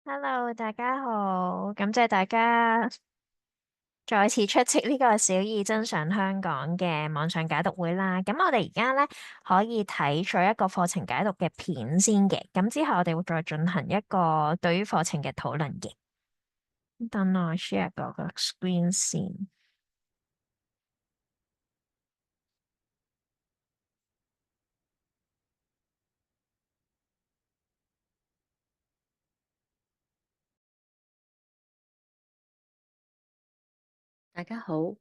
Hello，大家好，感謝大家再次出席呢個小二真上香港嘅網上解讀會啦。咁我哋而家咧可以睇咗一個課程解讀嘅片先嘅，咁之後我哋會再進行一個對於課程嘅討論嘅。等我 share 個 screen 先。大家好，我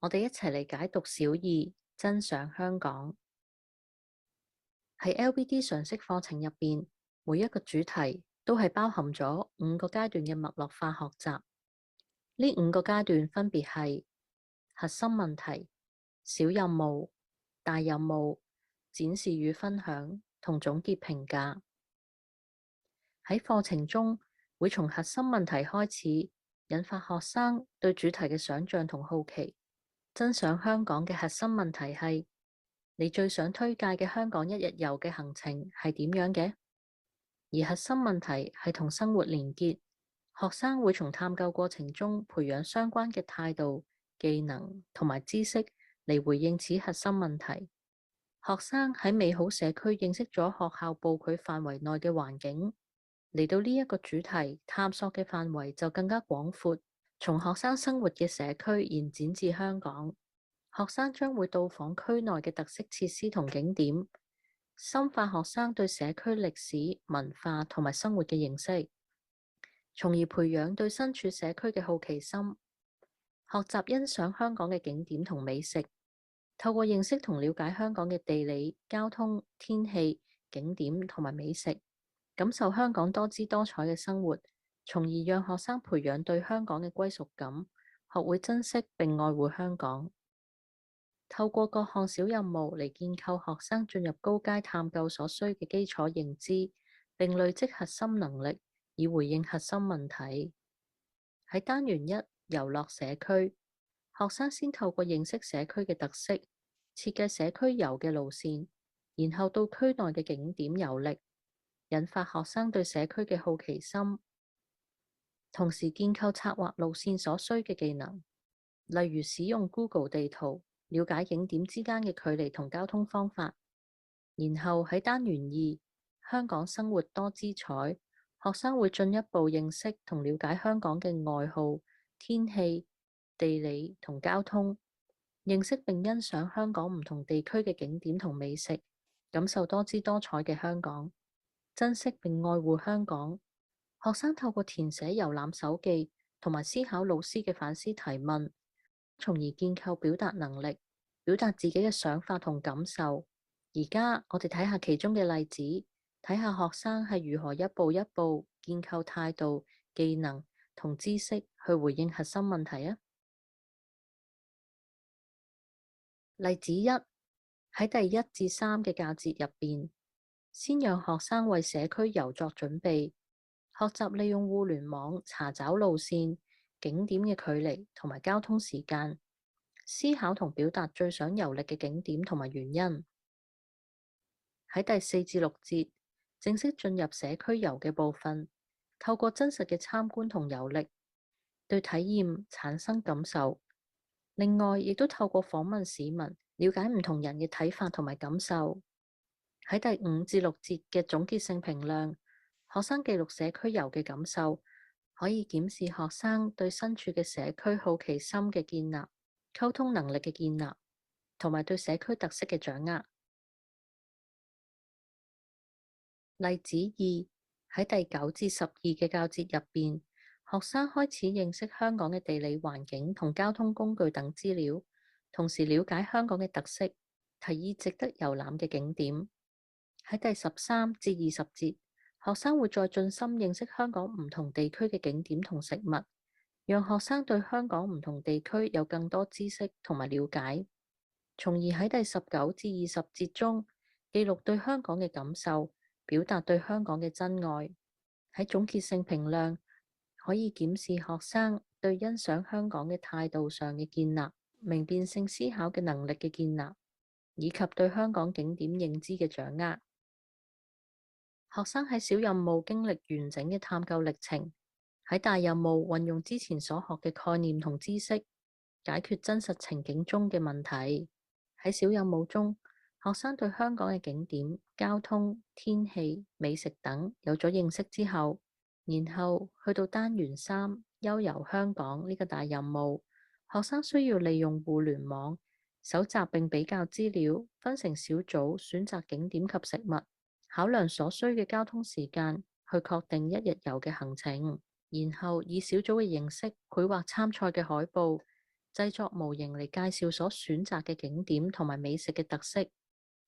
哋一齊嚟解讀小二真上香港。喺 LBD 常識課程入邊，每一個主題都係包含咗5個階段嘅脈絡化學習。呢5個階段分別係核心問題、小任務、大任務、展示與分享同總結評價。喺課程中，會從核心問題開始，引發學生對主題嘅想像同好奇。真上香港嘅核心問題係：你最想推介嘅香港一日遊嘅行程係點樣嘅？而核心問題係同生活連結，學生會從探究過程中培養相關嘅態度、技能同埋知識嚟回應此核心問題。學生喺美好社區認識咗學校部佢範圍內嘅環境，嚟到呢一個主題探索嘅範圍就更加廣闊。從學生生活嘅社區延展至香港，學生將會到訪區內嘅特色設施同景點，深化學生對社區歷史、文化同埋生活嘅認識，從而培養對身處社區嘅好奇心，學習欣賞香港嘅景點同美食，透過認識同了解香港嘅地理、交通、天氣、景點同埋美食，感受香港多姿多彩嘅生活，從而讓學生培養對香港嘅歸屬感，學會珍惜並愛護香港。透過各項小任務嚟建構學生進入高階探究所需嘅基礎認知，並累積核心能力，以回應核心問題。喺單元1遊樂社區，學生先透過認識社區嘅特色，設計社區遊嘅路線，然後到區內嘅景點遊歷，引發學生對社區嘅好奇心，同時建構策劃路線所需嘅技能，例如使用 Google 地圖，了解景點之間嘅距離同交通方法。然後喺單元2香港生活多姿彩，學生會進一步認識同了解香港嘅愛好、天氣、地理同交通，認識並欣賞香港唔同地區嘅景點同美食，感受多姿多彩嘅香港，珍惜並愛護香港。學生透過填寫遊覽手記同埋思考老師嘅反思提問，從而建構表達能力，表達自己嘅想法同感受。而家我哋睇下其中嘅例子，睇下學生係如何一步一步建構態度、技能同知識去回應核心問題啊。例子一，喺第1至3嘅教節入邊，先讓學生為社區遊作準備，學習利用互聯網查找路線、景點嘅距離同埋交通時間，思考同表達最想遊歷嘅景點同埋原因。喺第4至6節，正式進入社區遊嘅部分，透過真實嘅參觀同遊歷，對體驗產生感受。另外，亦都透過訪問市民，了解唔同人嘅睇法同埋感受。喺第5至6節嘅總結性評量，學生記錄社區遊嘅感受，可以檢視學生對身處嘅社區好奇心嘅建立、溝通能力嘅建立，同埋對社區特色嘅掌握。例子2，喺第9至12嘅教節入邊，學生開始認識香港嘅地理環境同交通工具等資料，同時了解香港嘅特色，提議值得遊覽嘅景點。喺第13至20節，學生會再進深認識香港唔同地區嘅景點同食物，讓學生對香港唔同地區有更多知識同埋了解，從而喺第19至20節中記錄對香港嘅感受，表達對香港嘅真愛。喺總結性評量，可以檢視學生對欣賞香港嘅態度上嘅建立、明辨性思考嘅能力嘅建立，以及對香港景點認知嘅掌握。學生喺小任務經歷完整嘅探究歷程，喺大任務運用之前所學嘅概念同知識，解決真實情景中嘅問題。喺小任務中，學生對香港嘅景點、交通、天氣、美食等有咗認識之後，然後去到單元3悠遊香港呢個大任務，學生需要利用互聯網搜集並比較資料，分成小組選擇景點及食物，考量所需嘅交通時間，去確定一日遊嘅行程，然後以小組嘅形式繪畫參賽嘅海報，製作模型嚟介紹所選擇嘅景點同埋美食嘅特色，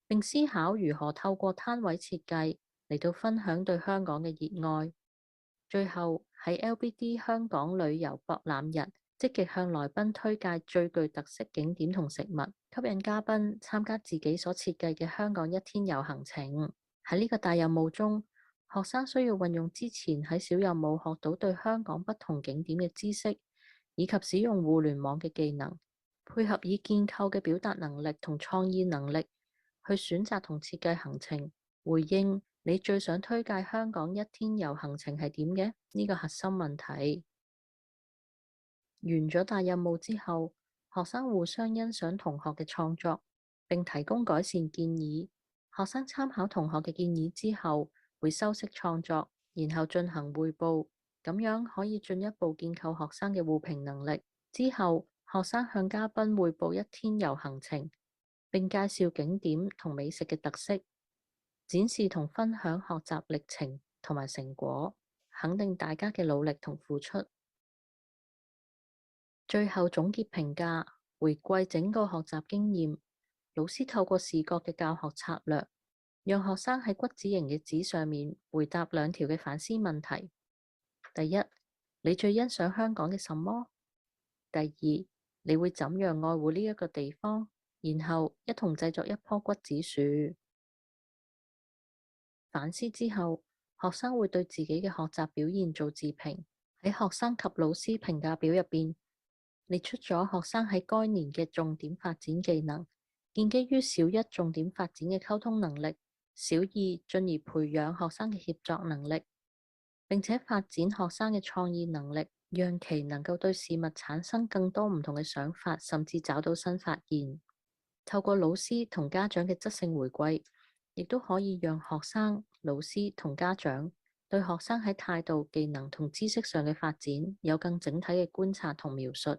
並思考如何透過攤位設計嚟到分享對香港嘅熱愛。最後喺 LBD 香港旅遊博覽日，積極向來賓推介最具特色景點同食物，吸引嘉賓參加自己所設計嘅香港一天遊行程。喺呢個大任務中，學生需要運用之前喺小任務學到對香港不同景點嘅知識，以及使用互聯網嘅技能，配合以建構嘅表達能力同創意能力，去選擇同設計行程，回應你最想推介香港一天遊行程係點嘅呢個核心問題。完咗大任務之後，學生互相欣賞同學嘅創作，並提供改善建議。學生參考同學嘅建議之後，會修飾創作，然後進行匯報，咁樣可以進一步建構學生嘅互評能力。之後，學生向嘉賓匯報一天遊行程，並介紹景點同美食嘅特色，展示同分享學習歷程同埋成果，肯定大家嘅努力同付出。最後總結評價，回歸整個學習經驗，老師透過視覺嘅教學策略，讓學生喺骨子型嘅紙上面回答2條嘅反思問題。第一，你最欣賞香港嘅什麼？第二，你會怎樣愛護呢一個地方？然後一同製作一棵骨子樹。反思之後，學生會對自己嘅學習表現做自評。喺學生及老師評價表入邊，列出咗學生喺該年嘅重點發展技能，建基於小一重點發展嘅溝通能力，小二進而培養學生嘅協作能力，並且發展學生嘅創意能力，讓其能夠對事物產生更多唔同嘅想法，甚至找到新發現。透過老師同家長嘅質性回饋，亦都可以讓學生、老師同家長對學生喺態度、技能同知識上嘅發展有更整體嘅觀察同描述。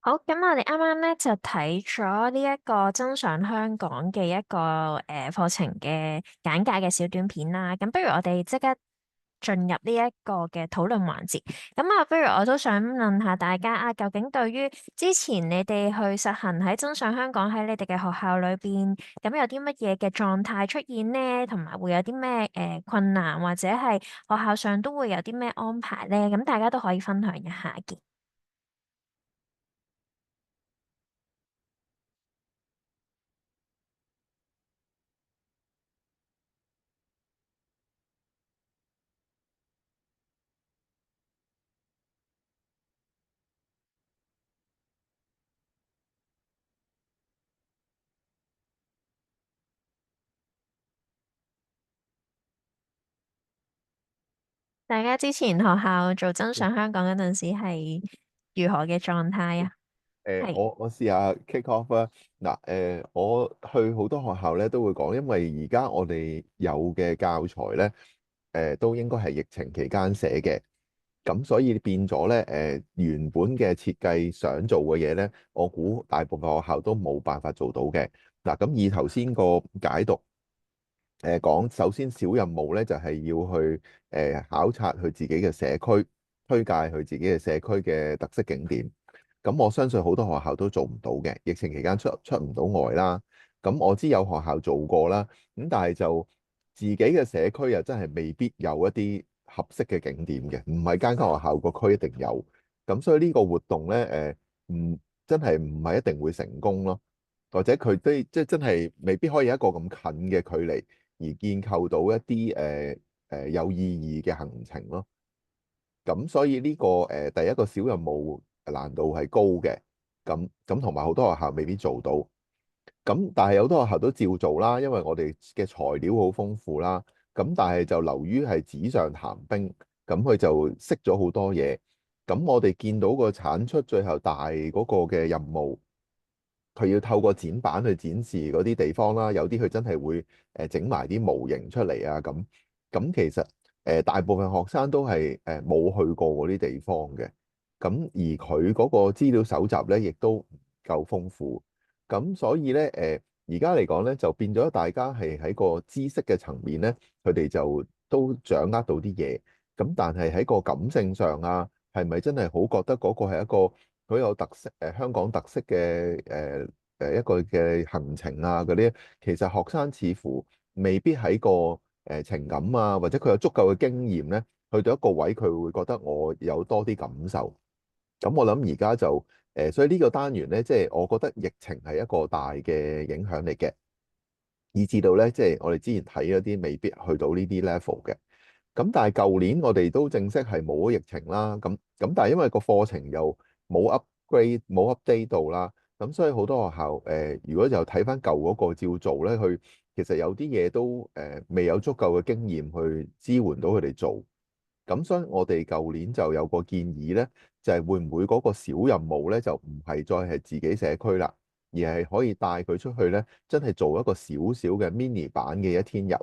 好，咁我哋啱啱咧就睇咗呢一個真相香港嘅一個課程嘅簡介嘅小短片啦。咁不如我哋即刻進入呢一個嘅討論環節。咁啊，不如我都想問下大家啊，究竟對於之前你哋去實行喺真相香港喺你哋嘅學校裏邊，咁有啲乜嘢嘅狀態出現呢？同埋會有啲咩困難，或者係學校上都會有啲咩安排呢？咁大家都可以分享一下嘅。大家之前學校做真相香港嗰陣時係如何嘅狀態啊？係。我試下 kick off 啦。嗱，我去好多學校咧都會講，因為而家我哋有嘅教材咧，都應該係疫情期間寫嘅，咁所以變咗咧，原本嘅設計想做嘅嘢咧，我估大部分學校都冇辦法做到嘅。嗱，咁以頭先個解讀，講首先小任務咧就係要去考察佢自己嘅社區，推介佢自己嘅社區嘅特色景點。咁我相信好多學校都做唔到嘅，疫情期間出唔到外啦。咁我知有學校做過啦，咁但係就自己嘅社區又真係未必有一啲合適嘅景點嘅，唔係間間學校個區一定有。咁所以呢個活動咧，唔真係唔係一定會成功咯，或者佢都即係真係未必可以一個咁近嘅距離而建構到一啲有意義嘅行程咯。咁所以呢個第一個小任務難度係高嘅，咁同埋好多學校未必做到。咁但係好多學校都照做啦，因為我哋嘅材料好豐富啦。咁但係就流於係紙上談兵，咁佢就識咗好多嘢。咁我哋見到個產出最後大嗰個嘅任務，佢要透過展板去展示嗰啲地方啦，有啲佢真係會整埋啲模型出嚟啊咁。咁其實大部分學生都係冇去過嗰啲地方嘅。咁而佢嗰個資料搜集咧，亦都唔夠豐富。咁所以咧而家嚟講咧，就變咗大家係喺個知識嘅層面咧，佢哋就都掌握到啲嘢。咁但係喺個感性上啊，係咪真係好覺得嗰個係一個好有特色香港特色嘅一個嘅行程啊嗰啲？其實學生似乎未必喺個情感啊，或者佢有足夠嘅經驗咧，去到一個位佢會覺得我有多啲感受。咁我諗而家就所以呢個單元咧，即係我覺得疫情係一個大嘅影響嚟嘅，以至到咧即係我哋之前睇嗰啲未必去到呢啲 level 嘅。咁但係舊年我哋都正式係冇咗疫情啦，咁但係因為個課程又冇 upgrade 冇 update 到啦，咁所以好多學校如果就睇翻舊嗰個照做咧，佢其實有啲嘢都未有足夠嘅經驗去支援到佢哋做。咁所以我哋舊年就有個建議咧，就係會唔會嗰個小任務咧，就唔係再係自己社區啦，而係可以帶佢出去咧，真係做一個小小嘅 mini 版嘅一天遊。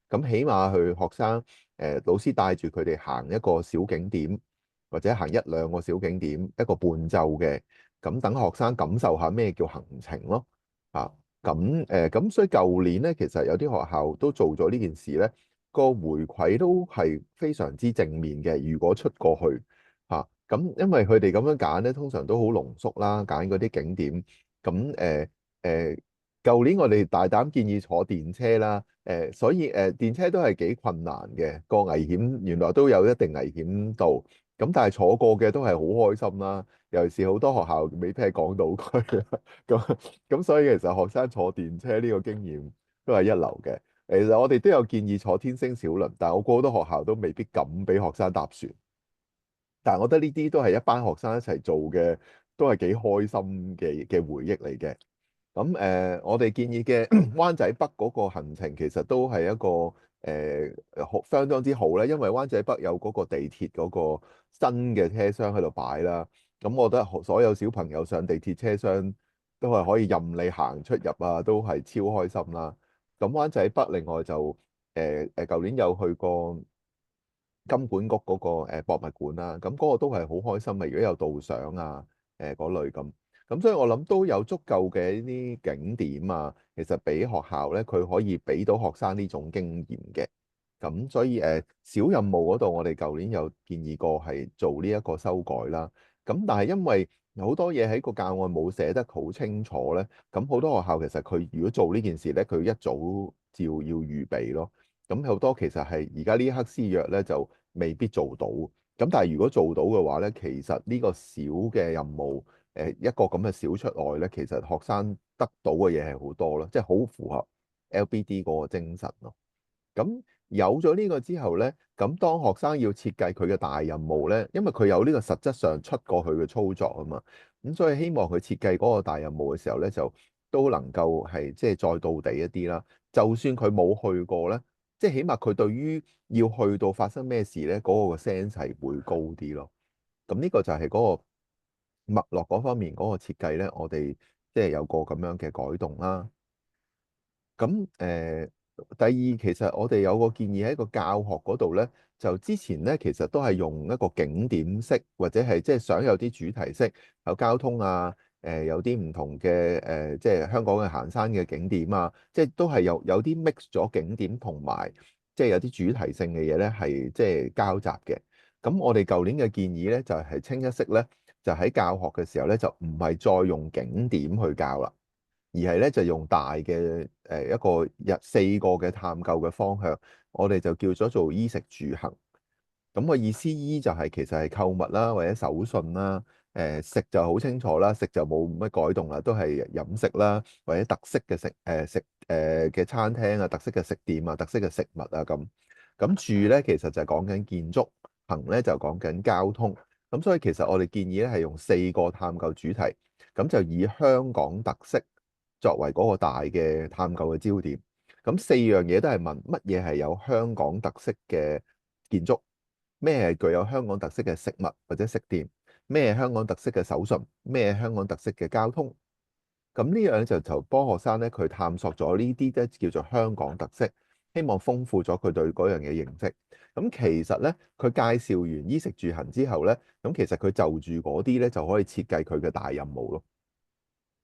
咁起碼去學生老師帶住佢哋行一個小景點，或者行一兩個小景點，一個伴奏嘅，咁等學生感受下咩叫行程咯。啊，咁所以舊年咧，其實有啲學校都做咗呢件事咧。個回饋都係非常之正面嘅。如果出過去嚇，因為佢哋咁樣揀咧，通常都好濃縮啦，揀嗰啲景點。咁舊年我哋大膽建議坐電車啦，所以電車都係幾困難嘅，個危險原來都有一定危險度。咁但係坐過嘅都係好開心啦，尤其是好多學校未必係港島區啦。咁所以其實學生坐電車呢個經驗都係一流嘅。其實我哋都有建議坐天星小輪，但係我估好多學校都未必敢俾學生搭船。但係我覺得呢啲都係一班學生一齊做嘅，都係幾開心嘅回憶嚟嘅。咁我哋建議嘅灣仔北嗰個行程其實都係一個好相當之好咧，因為灣仔北有嗰個地鐵嗰個新嘅車廂喺度擺啦。咁我覺得所有小朋友上地鐵車廂都係可以任你行出入啊，都係超開心啦。咁灣仔北另外就舊年有去過金管局嗰個博物館啦，咁嗰個都係好開心嘅。如果有導賞啊嗰類咁所以我諗都有足夠嘅呢啲景點啊，其實俾學校咧佢可以俾到學生呢種經驗嘅。咁所以小任務嗰度我哋舊年有建議過係做呢一個修改啦。咁但係因為好多嘢喺個教案冇寫得好清楚咧，咁好多學校其實佢如果做呢件事咧，佢一早照要預備咯。咁好多其實係而家呢一刻先約咧，就未必做到。咁但係如果做到嘅話咧，其實呢個小嘅任務，一個咁嘅小出外咧，其實學生得到嘅嘢係好多咯，即係好符合 LBD 嗰個精神咯。咁有咗呢個之後咧，咁當學生要設計佢嘅大任務咧，因為佢有呢個實質上出過去嘅操作啊嘛，咁所以希望佢設計嗰個大任務嘅時候咧，就都能夠係即係再到地一啲啦。就算佢冇去過咧，即係起碼佢對於要去到發生咩事咧，嗰個 sense 係會高啲咯。咁呢個就係嗰個脈絡嗰方面嗰個設計咧，我哋即係有個咁樣嘅改動啦。咁第二其實我哋有個建議喺個教學嗰度咧，就之前咧其實都係用一個景點式或者係即係想有啲主題式，有交通啊，有啲唔同嘅即係香港嘅行山嘅景點啊，即係都係有啲 mix 咗景點同埋即係有啲主題性嘅嘢咧，係即係交集嘅。咁我哋舊年嘅建議咧就係清一色咧，就喺教學嘅時候咧就唔係再用景點去教啦。而係咧就用大嘅一個4個嘅探究嘅方向，我哋就叫咗做衣食住行。咁個意思衣就係其實係購物啦，或者手信啦。食就好清楚啦，食就冇乜改動啦，都係飲食啦，或者特色嘅食嘅餐廳啊，特色嘅食店啊，特色嘅食物啊咁。咁住咧其實就係講緊建築，行咧就講緊交通。咁所以其實我哋建議咧係用4個探究主題，咁就以香港特色作為嗰個大嘅探究嘅焦點。咁4樣嘢都係問乜嘢係有香港特色嘅建築，咩係具有香港特色嘅食物或者食店，咩係香港特色嘅手信，咩係香港特色嘅交通。咁呢樣就幫學生咧，佢探索咗呢啲咧叫做香港特色，希望豐富咗佢對嗰樣嘢認識。咁其實咧，佢介紹完衣食住行之後咧，咁其實佢就住嗰啲咧就可以設計佢嘅大任務咯。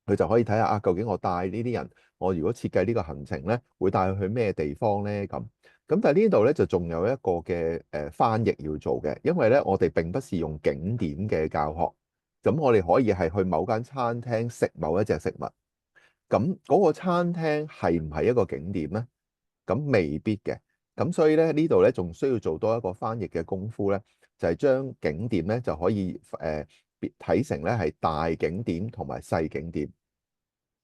佢就可以睇下啊，究竟我帶呢啲人，我如果設計呢個行程咧，會帶佢去咩地方咧？咁但係呢度咧就仲有一個嘅翻譯要做嘅，因為咧我哋並不是用景點嘅教學，咁我哋可以係去某間餐廳食某一隻食物，咁嗰個餐廳係唔係一個景點咧？咁未必嘅，咁所以咧呢度咧仲需要做多一個翻譯嘅功夫咧，就係將景點咧就可以別睇成咧係大景點同埋細景點。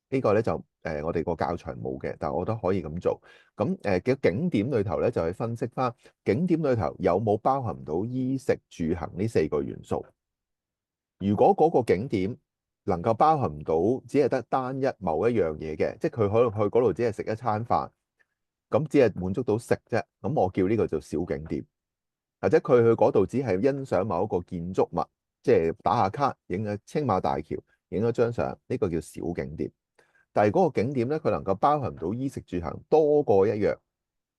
呢個咧就我哋個教材冇嘅，但係我覺得可以咁做。咁嘅景點裏頭咧就去分析翻景點裏頭有冇包含到衣食住行呢4個元素。如果嗰個景點能夠包含到只係得單一某一樣嘢嘅，即係佢可能去嗰度只係食一餐飯，咁只係滿足到食啫，咁我叫呢個做小景點。或者佢去嗰度只係欣賞某一個建築物，即係打下卡，影下青馬大橋，影咗張相，呢個叫小景點。但係嗰個景點咧，佢能夠包含到衣食住行多過一樣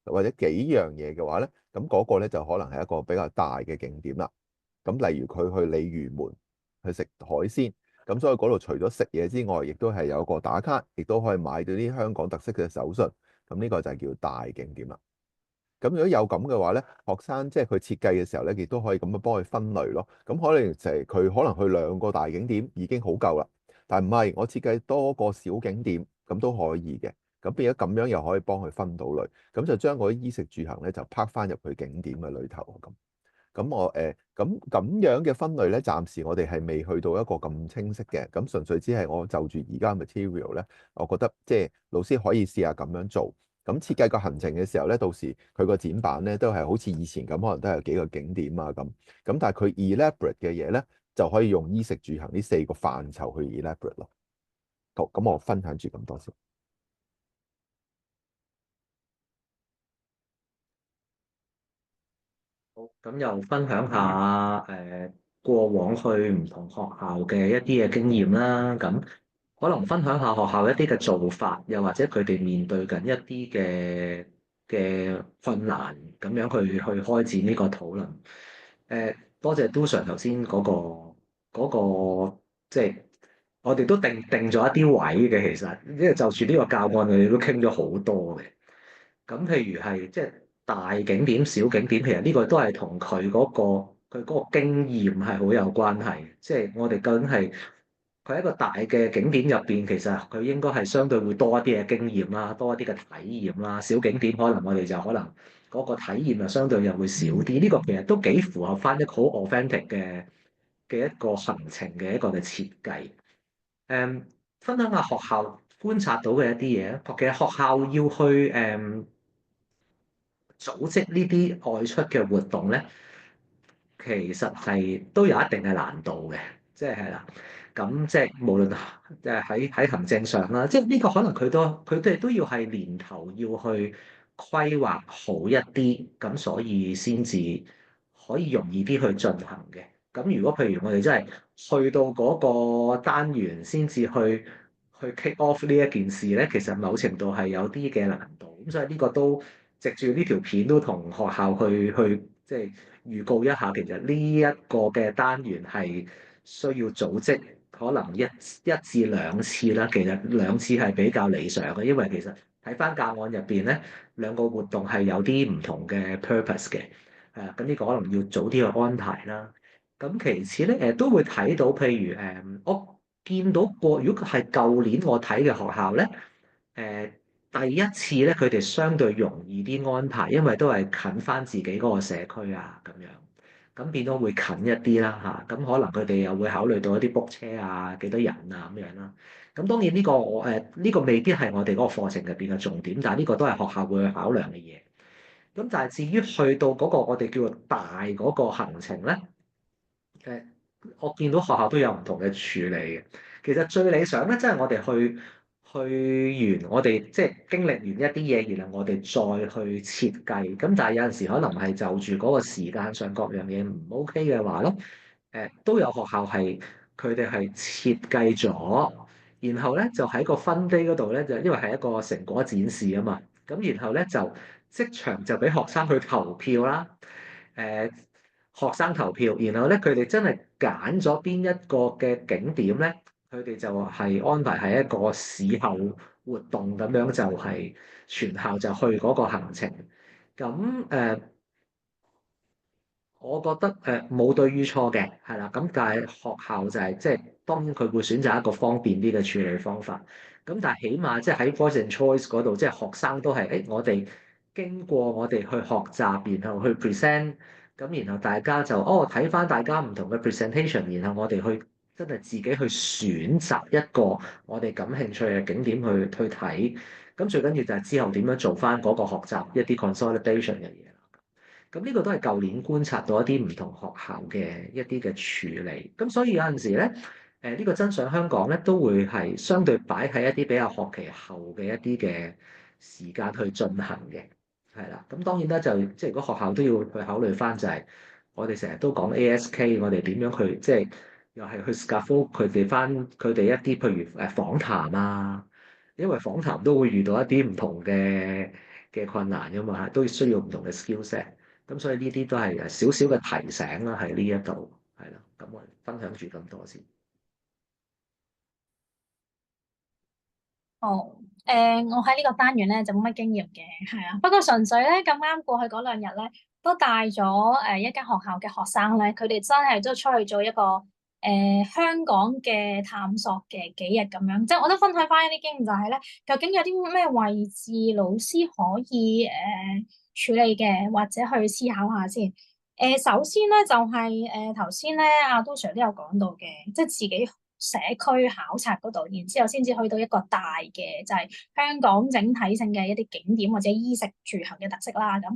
或者幾樣嘢嘅話咧，咁嗰個咧就可能係一個比較大嘅景點啦。咁例如佢去鯉魚門去食海鮮，咁所以嗰度除咗食嘢之外，亦都係有個打卡，亦都可以買到啲香港特色嘅手信。咁呢個就係叫大景點啦。咁如果有咁嘅話咧，學生即係佢設計嘅時候咧，亦都可以咁樣幫佢分類咯。咁可能就係佢可能去2個大景點已經好夠啦，但唔係我設計多個小景點咁都可以嘅。咁變咗咁樣又可以幫佢分到類，咁就將嗰啲衣食住行咧就拍翻入去景點嘅裏頭咁。咁樣嘅分類咧，暫時我哋係未去到一個咁清晰嘅。咁純粹只係我就住而家 material 咧，我覺得即係老師可以試下咁樣做。咁設計個行程嘅時候咧，到時佢個展板咧都係好似以前咁，可能都係有幾個景點啊咁。咁但係佢 elaborate 嘅嘢咧，就可以用衣食住行呢4個範疇去 elaborate 咯。好，咁我分享住咁多先。好，咁又分享下過往去唔同學校嘅一啲嘅經驗啦。咁可能分享下學校一啲嘅做法，又或者佢哋面對緊一啲嘅困難，咁樣去開展呢個討論。多謝 Do Sir 頭先嗰個，即係我哋都定咗一啲位嘅，其實因為就住呢個教案，我哋都傾咗好多嘅。咁譬如係即係大景點、小景點，其實呢個都係同佢嗰個經驗係好有關係。即係我哋究竟係佢喺一個大嘅景點入邊，其實佢應該係相對會多一啲嘅經驗啦，多一啲嘅體驗啦。小景點可能我哋就可能嗰個體驗啊，相對又會少啲。呢個其實都幾符合翻一個好 authentic 嘅一個行程嘅一個嘅設計。誒，分享下學校觀察到嘅一啲嘢。其實學校要去組織呢啲外出嘅活動咧，其實係都有一定嘅難度嘅，即係啦。咁即係無論喺行政上啦，即係呢個可能佢哋都要係年頭要去規劃好一啲，咁所以先至可以容易啲去進行嘅。咁如果譬如我哋真係去到嗰個單元先至去 kick off 呢一件事咧，其實某程度係有啲嘅難度。咁所以呢個都藉住呢條片都同學校去即係預告一下，其實呢一個嘅單元係需要組織可能一至兩次啦。其實2次係比較理想嘅，因為其實睇翻教案入邊咧，兩個活動係有啲唔同嘅 purpose 嘅。咁呢個可能要早啲去安排啦。咁其次咧，都會睇到，譬如我見到過，如果係舊年我睇嘅學校咧，第一次咧，佢哋相對容易啲安排，因為都係近翻自己嗰個社區啊，咁樣，咁變咗會近一啲啦嚇。咁可能佢哋又會考慮到一啲 book 車啊，幾多人啊咁樣啦。咁當然呢個我呢個未必係我哋嗰個課程入邊嘅重點，但係呢個都係學校會去考量嘅嘢。咁但係至於去到嗰個我哋叫做大嗰個行程咧，誒，我見到學校都有唔同嘅處理嘅。其實最理想咧，即係我哋去完，我哋即係經歷完一啲嘢，然後我哋再去設計。咁但係有陣時可能係就住嗰個時間上各樣嘢唔 OK 嘅話咧，都有學校係佢哋係設計咗，然後咧就喺個分 day 嗰度咧，就因為係一個成果展示啊嘛，咁然後咧就即場就俾學生去投票啦。學生投票，然後咧佢哋真係揀咗邊一個嘅景點咧，佢哋就係安排係一個試後活動咁樣，就係全校就去嗰個行程。咁我覺得冇對與錯嘅，係啦。咁但係學校就係即係當然佢會選擇一個方便啲嘅處理方法。咁但係起碼即係喺 voice and choice 嗰度，即係學生都係我哋經過我哋去學習，然後去 present，咁然後大家就睇翻大家唔同嘅 presentation，然後我哋去真係自己去選擇一個我哋感興趣嘅景點去睇。咁最緊要就係之後點樣做翻嗰個學習一啲 consolidation 嘅嘢。咁呢個都係舊年觀察到一啲唔同學校嘅一啲嘅處理，咁所以有陣時咧，呢個真相香港咧都會係相對擺喺一啲比較學期後嘅一啲嘅時間去進行嘅，係啦。咁當然啦，就即係如果學校都要去考慮翻，就係我哋成日都講 ASK，我哋點樣去即係又係去 scaffold 佢哋翻佢哋一啲譬如訪談啊，因為訪談都會遇到一啲唔同嘅困難噶嘛，都需要唔同嘅 skill set。咁所以呢啲都係少少嘅提醒啦，喺呢一度係啦。咁我分享住咁多先。哦，我喺呢個單元咧就冇乜經驗嘅，係啊。不過純粹咧咁啱過去嗰兩日咧，都帶咗一間學校嘅學生咧，佢哋真係都出去做一個香港嘅探索嘅幾日咁樣。即係我都分享翻一啲經驗，就係咧，究竟有啲咩位置老師可以處理嘅，或者去思考下先。首先咧就係頭先咧阿杜 Sir 都有講到嘅，即係自己社區考察嗰度，然之後先至去到一個大嘅，就係香港整體性嘅一啲景點或者衣食住行嘅特色啦。咁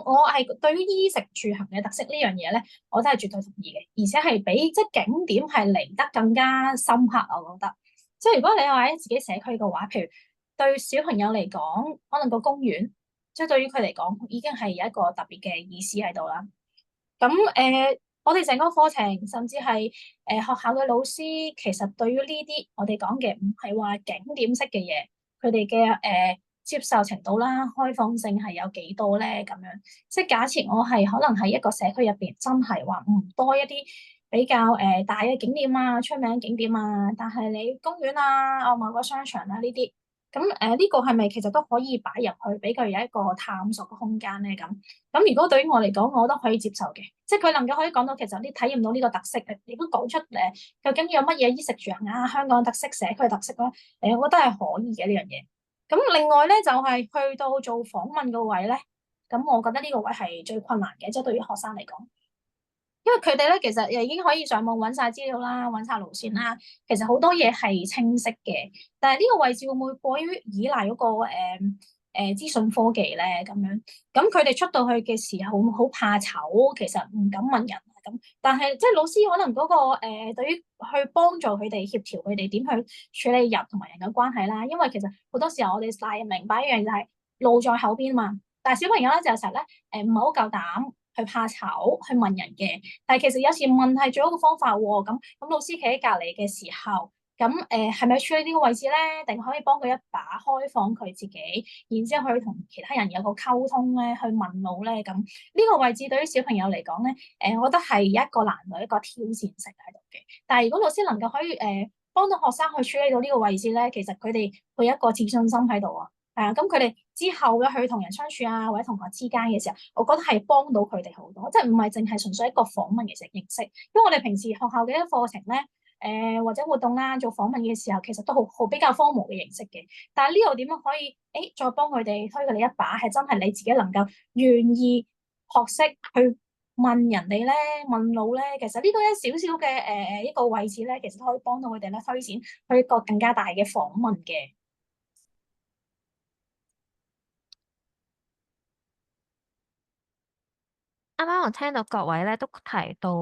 我係對於衣食住行嘅特色呢樣嘢咧，我都係絕對同意嘅，而且係比即係景點係嚟得更加深刻，我覺得。即係如果你話喺自己社區嘅話，譬如對小朋友嚟講，可能個公園，即係對於佢嚟講已經係有一個特別嘅意思喺度啦。咁我哋成個課程，甚至係學校嘅老師，其實對於呢啲我哋講嘅唔係話景點式嘅嘢，佢哋嘅接受程度啦、開放性係有幾多咧？咁樣，即係假設我係可能喺一個社區入邊，真係話唔多一啲比較大嘅景點啊、出名景點啊，但係你公園啊、某個商場啊呢啲。咁呢個係咪其實都可以擺入去，俾佢有一個探索嘅空間咧？咁如果對於我嚟講，我都可以接受嘅，即係佢能夠可以講到其實你體驗到呢個特色嘅，亦都講出究竟有乜嘢衣食住行啊、香港特色、社區特色咧？我覺得係可以嘅呢樣嘢。咁另外咧就係去到做訪問個位咧，咁我覺得呢個位係最困難嘅，即係對於學生嚟講。因為佢哋咧，其實已經可以上網揾晒資料啦，揾晒路線啦。其實好多嘢係清晰嘅，但係呢個位置會唔會過於依賴嗰個資訊科技咧？咁樣咁佢哋出到去嘅時候好怕醜，其實唔敢問人啊咁。但係即係老師可能嗰個對於去幫助佢哋協調佢哋點去處理人同埋人嘅關係啦。因為其實好多時候我哋大人明白一樣就係路在口邊嘛，但係小朋友咧就成日咧唔係好夠膽。去怕醜去問人嘅，但係其實有時問係最好嘅方法喎。咁老師企喺隔離嘅時候，咁係咪處理呢個位置咧？定可以幫佢一把開放佢自己，然之後去同其他人有個溝通咧，去問路咧。咁呢個位置對於小朋友嚟講咧，我覺得係一個難度一個挑戰性喺度嘅。但係如果老師能夠可以幫到學生去處理到呢個位置咧，其實佢哋會有一個自信心喺度啊。係啊，咁佢哋之後咧去同人相處啊，或者同學之間嘅時候，我覺得係幫到佢哋好多，即係唔係淨係純粹一個訪問嘅形式。因為我哋平時學校嘅一啲課程咧，或者活動啦，做訪問嘅時候，其實都好比較荒謬嘅形式嘅。但係呢度點樣可以再幫佢哋推佢哋一把，係真係你自己能夠願意學識去問人哋咧，問路咧。其實呢個一少少嘅一個位置咧，其實都可以幫到佢哋咧推展去一個更加大嘅訪問嘅。啱啱我聽到各位咧都提到，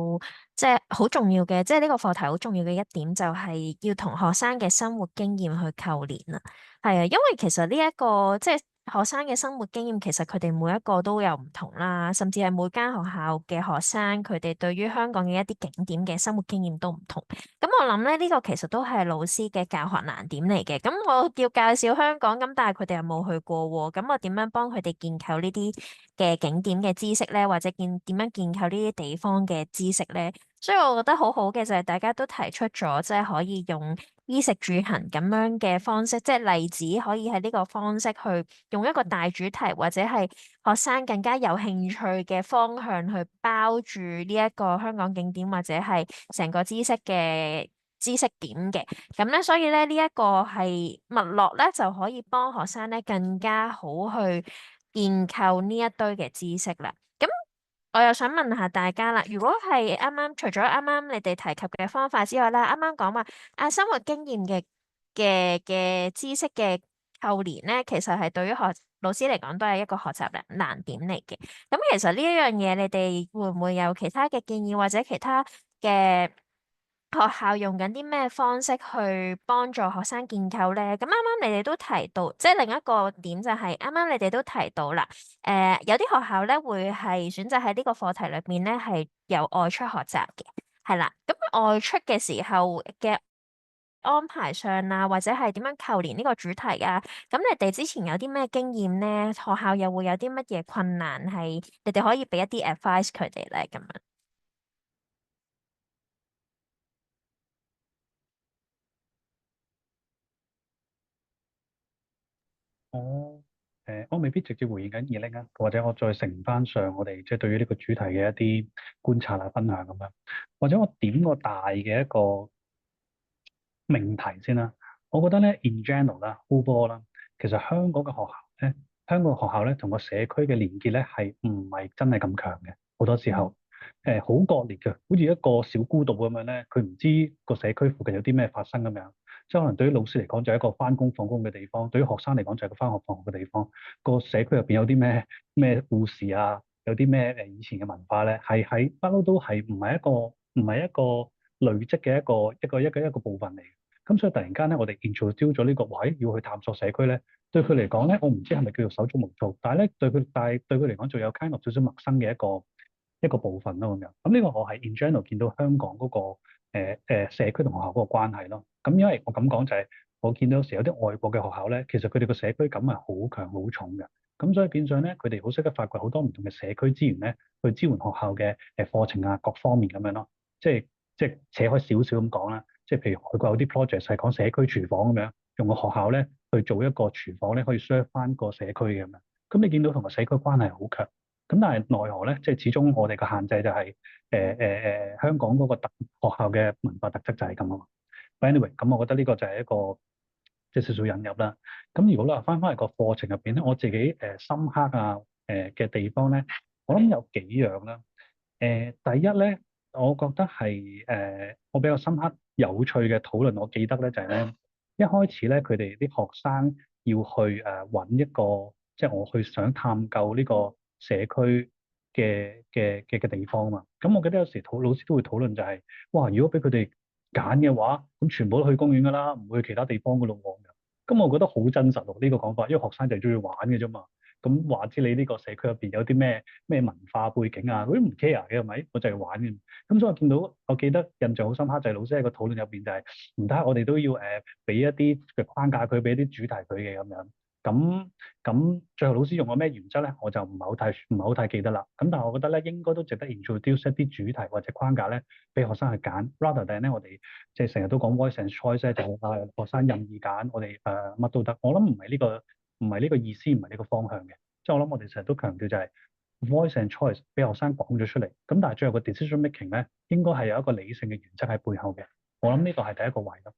即係好重要嘅，即係呢個課題好重要嘅一點就係要同學生嘅生活經驗去扣連啦。係啊，因為其實呢一個即係學生嘅生活經驗，其實佢哋每一個都有唔同啦，甚至係每間學校嘅學生，佢哋對於香港嘅一啲景點嘅生活經驗都唔同。咁我諗咧，呢個其實都係老師嘅教學難點嚟嘅。咁我要介紹香港，咁但係佢哋又冇去過喎。咁我點樣幫佢哋建構呢啲嘅景點嘅知識咧，或者點樣建構呢啲地方嘅知識咧？所以我覺得好好嘅就係大家都提出咗，即係可以用衣食住行咁樣嘅方式，即係例子可以喺呢個方式去用一個大主題，或者係學生更加有興趣嘅方向去包住呢一個香港景點，或者係成個知識嘅知識點嘅。咁咧，所以咧呢一個係脈絡咧，就可以幫學生咧更加好去建構呢一堆嘅知識啦。咁我又想問下大家啦，如果係啱啱除咗啱啱你哋提及嘅方法之外啦，啱啱講話生活經驗嘅知識嘅扣連咧，其實係對於老師嚟講都係一個學習難點嚟嘅。咁其實呢一樣嘢，你哋會唔會有其他嘅建議，或者其他嘅學校用緊啲咩方式去幫助學生建構咧？咁啱啱你哋都提到，即係另一個點就係啱啱你哋都提到啦。有啲學校咧會係選擇喺呢個課題裏面咧係有外出學習嘅，係啦。咁外出嘅時候嘅安排上啊，或者係點樣扣連呢個主題啊？咁你哋之前有啲咩經驗咧？學校又會有啲乜嘢困難係你哋可以俾一啲 advice 佢哋咧？咁樣。我未必直接回應緊二拎啊，或者我再承翻上我哋即係對於呢個主題嘅一啲觀察啊、分享咁樣，或者我點個大嘅一個命題先啦。我覺得咧，in general 啦，overall 啦，其實香港嘅學校咧，香港學校咧同個社區嘅連結咧係唔係真係咁強嘅，好多時候好割裂嘅，好似一個小孤島咁樣咧，佢唔知個社區附近有啲咩發生咁樣。即係可能對於老師嚟講就係一個翻工放工嘅地方，對於學生嚟講就係個翻學放學嘅地方。個社區入邊有啲咩故事啊，有啲咩以前嘅文化咧，係喺不嬲都係唔係一個累積嘅一個部分嚟嘅。咁所以突然間咧，我哋 introduce 咗呢個位要去探索社區咧，對佢嚟講咧，我唔知係咪叫做手足無措，但係對佢嚟講，仲有 kind of 少少陌生嘅一個部分咯咁樣。咁呢個我係 in general 見到香港嗰個社區同學校嗰個關係咯。咁因為我咁講就係，我見到有時有啲外國嘅學校咧，其實佢哋個社區感係好強好重嘅。咁所以變相咧，佢哋好識得發掘好多唔同嘅社區資源咧，去支援學校嘅課程啊各方面咁樣咯。即係扯開少少咁講啦。即係譬如外國有啲 project 係講社區廚房咁樣，用個學校咧去做一個廚房咧，可以 serve 翻個社區嘅咁樣。咁你見到同個社區關係好強。咁但係奈何咧，即係始終我哋嘅限制就係香港嗰個學校嘅文化特質就係咁啊嘛。But anyway，咁我覺得呢個就係一個即係少少引入啦。咁如果咧翻嚟個課程入邊咧，我自己深刻啊嘅地方咧，我諗有幾樣啦。第一咧，我覺得係我比較深刻有趣嘅討論，我記得咧就係咧一開始咧佢哋啲學生要去揾一個，即係我去想探究呢個社區嘅地方啊嘛。咁我記得有時老師都會討論就係，哇！如果俾佢哋揀嘅話，咁全部都去公園噶啦，唔會去其他地方噶咯喎。咁我覺得好真實喎呢個講法，因為學生就係中意玩嘅啫嘛。咁話知你呢個社區入邊有啲咩文化背景啊，嗰啲唔 care 嘅係咪？我就係玩嘅。咁所以我記得印象好深刻就係老師喺個討論入邊就係唔得，我哋都要俾一啲嘅框架佢，俾一啲主題佢嘅咁樣。咁最後老師用個咩原則咧，我就唔係好太記得啦。咁但係我覺得咧，應該都值得 introduce 一啲主題或者框架咧，俾學生去揀。rather than 咧，我哋即係成日都講 voice and choice 咧，就係學生任意揀，我哋乜都得。我諗唔係呢個意思，唔係呢個方向嘅。即係我諗我哋成日都強調就係 voice and choice 俾學生講咗出嚟。咁但係最後個 decision making 咧，應該係有一個理性嘅原則喺背後嘅。我諗呢個係第一個位咯。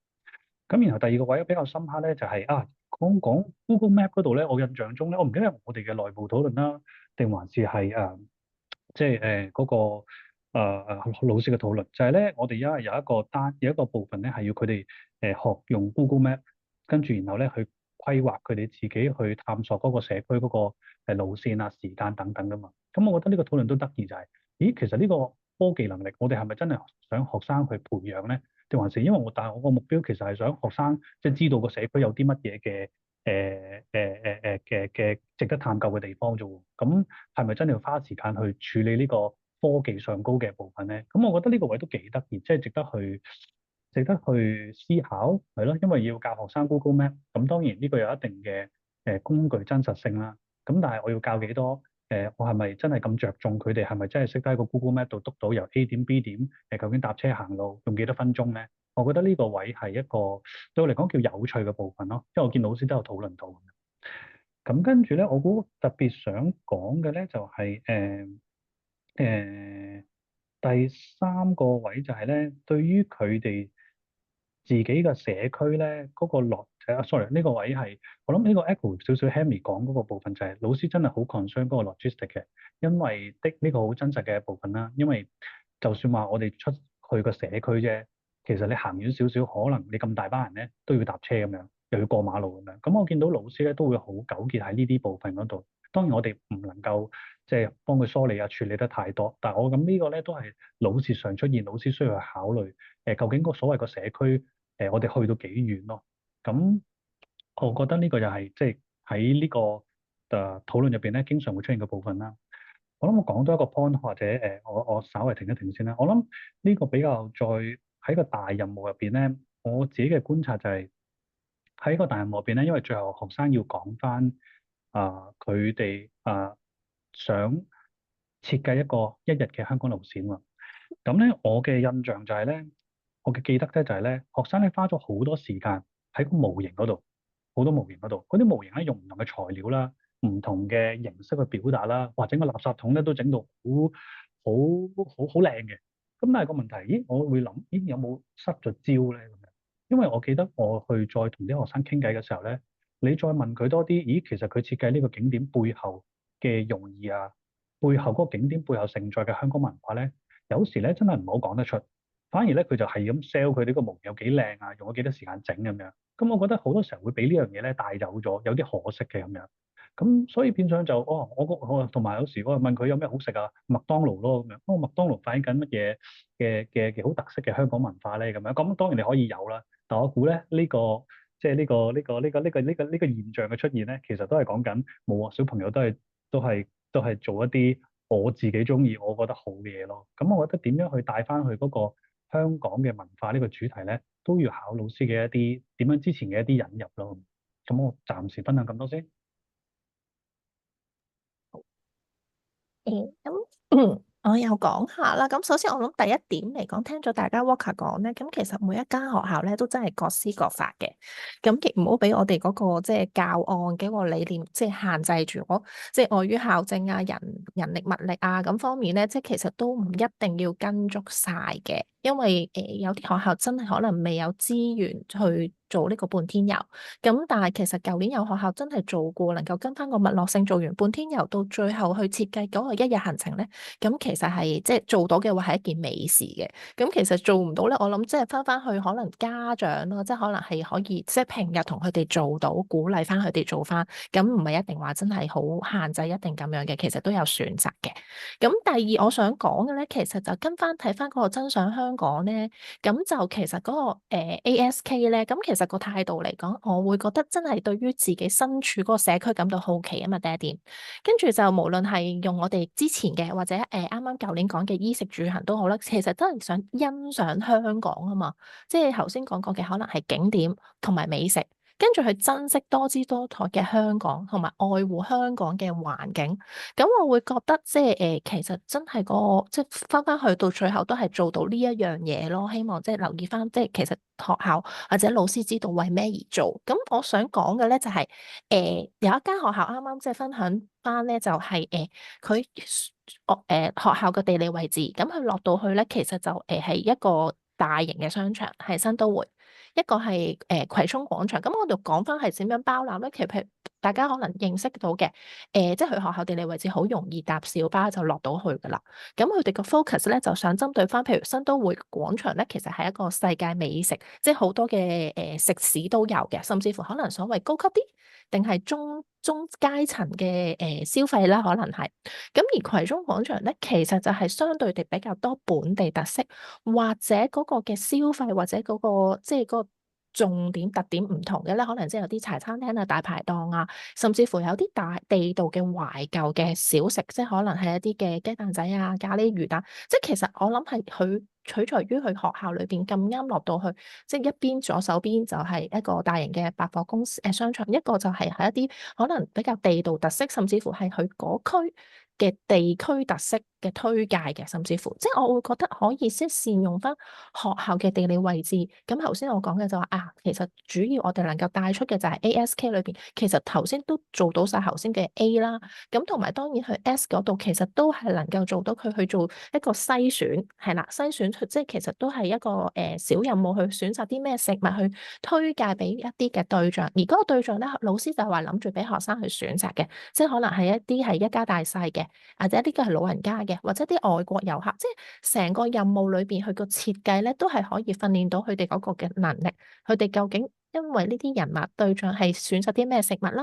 咁然後第二個位比較深刻咧，就係講 Google Map 嗰度咧，我印象中咧，我唔記得係我哋嘅內部討論啦，定還是係即係嗰個老師嘅討論，就係咧，我哋因為有一個部分咧，係要佢哋學用 Google Map，跟住然後咧去規劃佢哋自己去探索嗰個社區嗰個路線啊、時間等等噶嘛。咁我覺得呢個討論都得意就係、咦，其實呢個科技能力，我哋係咪真係想學生去培養咧？定還是因為但係我個目標其實係想學生即係知道個社區有啲乜嘢嘅嘅值得探究嘅地方啫喎。咁係咪真係要花時間去處理呢個科技上高嘅部分咧？咁我覺得呢個位都幾得意，即係值得去思考，係咯，因為要教學生 Google Map，咁當然呢個有一定嘅工具真實性啦。咁但係我要教幾多？我係咪真係咁着重佢哋係咪真係識得喺個 Google Map 度篤到由 A 點 B 點究竟搭車行路用幾多分鐘咧？我覺得呢個位係一個對我嚟講叫有趣嘅部分咯，因為我見老師都有討論到。咁跟住咧，我估特別想講嘅咧就係第三個位就係咧，對於佢哋自己嘅社區咧嗰個sorry 呢個位係我諗呢個 echo 少少 Hammy 講嗰個部分就係老師真係好 concern 嗰個 logistic 嘅，因為呢個好真實嘅部分啦。因為就算話我哋出去個社區啫，其實你行遠少少，可能你咁大班人咧都要搭車咁樣，又要過馬路咁樣。咁我見到老師咧都會好糾結喺呢啲部分嗰度。當然我哋唔能夠即係幫佢梳理啊處理得太多，但係我諗呢個咧都係老是常出現，老師需要去考慮究竟個所謂個社區我哋去到幾遠咯。咁我覺得呢個就係即係喺呢個討論入邊咧，經常會出現嘅部分啦。我諗我講多一個 point 或者我稍微停一停先啦。我諗呢個比較再喺個大任務入邊咧，我自己嘅觀察就係喺個大任務入邊咧，因為最後學生要講翻佢哋想設計一個一日嘅香港路線喎。咁咧我嘅印象就係咧，我嘅記得咧就係咧，學生咧花咗好多時間喺個模型嗰度，好多模型嗰度，嗰啲模型咧用唔同嘅材料啦，唔同嘅形式去表達啦，或者個垃圾桶咧都整到好靚嘅。咁但係個問題，咦，我會諗，咦，有冇失咗焦咧咁樣？因為我記得我去再同啲學生傾偈嘅時候咧，你再問佢多啲，咦，其實佢設計呢個景點背後嘅用意啊，背後嗰個景點背後承載嘅香港文化咧，有時咧真係唔好講得出，反而咧佢就係咁 sell 佢呢個模有幾靚啊，用咗幾多時間整咁樣。咁我覺得好多時候會俾呢樣嘢咧帶走咗，有啲可惜嘅咁樣。咁所以變相就我同埋有時我問佢有咩好食啊，麥當勞咯咁樣。麥當勞反映緊乜嘢嘅好特色嘅香港文化咧咁樣。咁當然你可以有啦，但我估咧呢個即係呢個現象嘅出現咧，其實都係講緊冇啊，小朋友都係做一啲我自己中意我覺得好嘅嘢咯。咁我覺得點樣去帶翻去嗰個香港嘅文化呢個主題咧，都要考老師嘅一啲點樣之前嘅一啲引入咯。咁我暫時分享咁多先。咁我又講下啦。咁首先我諗第一點嚟講，聽咗大家 Walker 講咧，咁其實每一間學校咧都真係各施各法嘅。咁亦唔好俾我哋嗰個即係教案嘅個理念，即係限制住我，即係礙於校政啊、人力物力啊咁方面咧，即係其實都唔一定要跟足晒嘅。因為有啲學校真係可能未有資源去做呢個半天遊，咁但係其實舊年有學校真係做過，能夠跟翻個脈絡性做完半天遊，到最後去設計嗰個一日行程咧，咁其實係即係做到嘅話係一件美事嘅。咁其實做唔到咧，我諗即係翻去可能家長咯，即係可能係可以即係平日同佢哋做到，鼓勵翻佢哋做翻，咁唔係一定話真係好限制一定咁樣嘅，其實都有選擇嘅。咁第二我想講嘅咧，其實就跟翻睇翻嗰個真相香港咧，咁就其實嗰個ASK 咧，咁其實個態度嚟講，我會覺得真係對於自己身處嗰個社區感到好奇啊嘛，第一點。跟住就無論係用我哋之前嘅或者啱啱舊年講嘅衣食住行都好啦，其實都係想欣賞香港啊嘛，即係頭先講過嘅可能係景點同埋美食。跟住去珍惜多姿多彩嘅香港，同埋愛護香港嘅環境。咁我會覺得即係其實真係個即係翻去到最後都係做到呢一樣嘢咯。希望即係留意翻，即係其實學校或者老師知道為咩而做。咁我想講嘅咧就係有一間學校啱啱即係分享翻咧，就係佢學校嘅地理位置，咁佢落到去咧，其實就係一個大型嘅商場，係新都會。一個係葵涌廣場。咁我度講翻係點樣包攬咧？其實譬如大家可能認識到嘅，即係佢學校地理位置好容易搭小巴就落到去噶啦。咁佢哋個 focus 咧就想針對翻，譬如新都會廣場咧，其實係一個世界美食，即係好多嘅食肆都有嘅，甚至乎可能所謂高級啲，定係中階層嘅消費啦，可能係。咁而葵涌廣場咧，其實就係相對地比較多本地特色，或者嗰個嘅消費或者嗰個即係嗰個重點特點唔同嘅咧，可能即係有啲茶餐廳啊、大排檔啊，甚至乎有啲大地道嘅懷舊嘅小食，即係可能係一啲嘅雞蛋仔啊、咖喱魚蛋，即係其實我諗係佢取材於佢學校裏邊咁啱落到去，即係一邊左手邊就係一個大型嘅百貨公司商場，一個就係喺一啲可能比較地道特色，甚至乎係佢嗰區嘅地區特色嘅推介嘅，甚至乎即係我會覺得可以先善用翻學校嘅地理位置。咁頭先我講嘅就話啊，其實主要我哋能夠帶出嘅就係 ASK 裏邊，其實頭先都做到晒頭先嘅 A 啦。咁同埋當然去 S 嗰度，其實都係能夠做到佢去做一個篩選，係啦，篩選出即係其實都係一個小任務去選擇啲咩食物去推介俾一啲嘅對象，而嗰個對象咧，老師就係話諗住俾學生去選擇嘅，即係可能係一啲係一家大細嘅，或者一啲嘅係老人家嘅，或者啲外國遊客，即係成個任務裏邊佢個設計咧，都係可以訓練到佢哋嗰個嘅能力，佢哋究竟因為呢啲人物對象係選擇啲咩食物啦，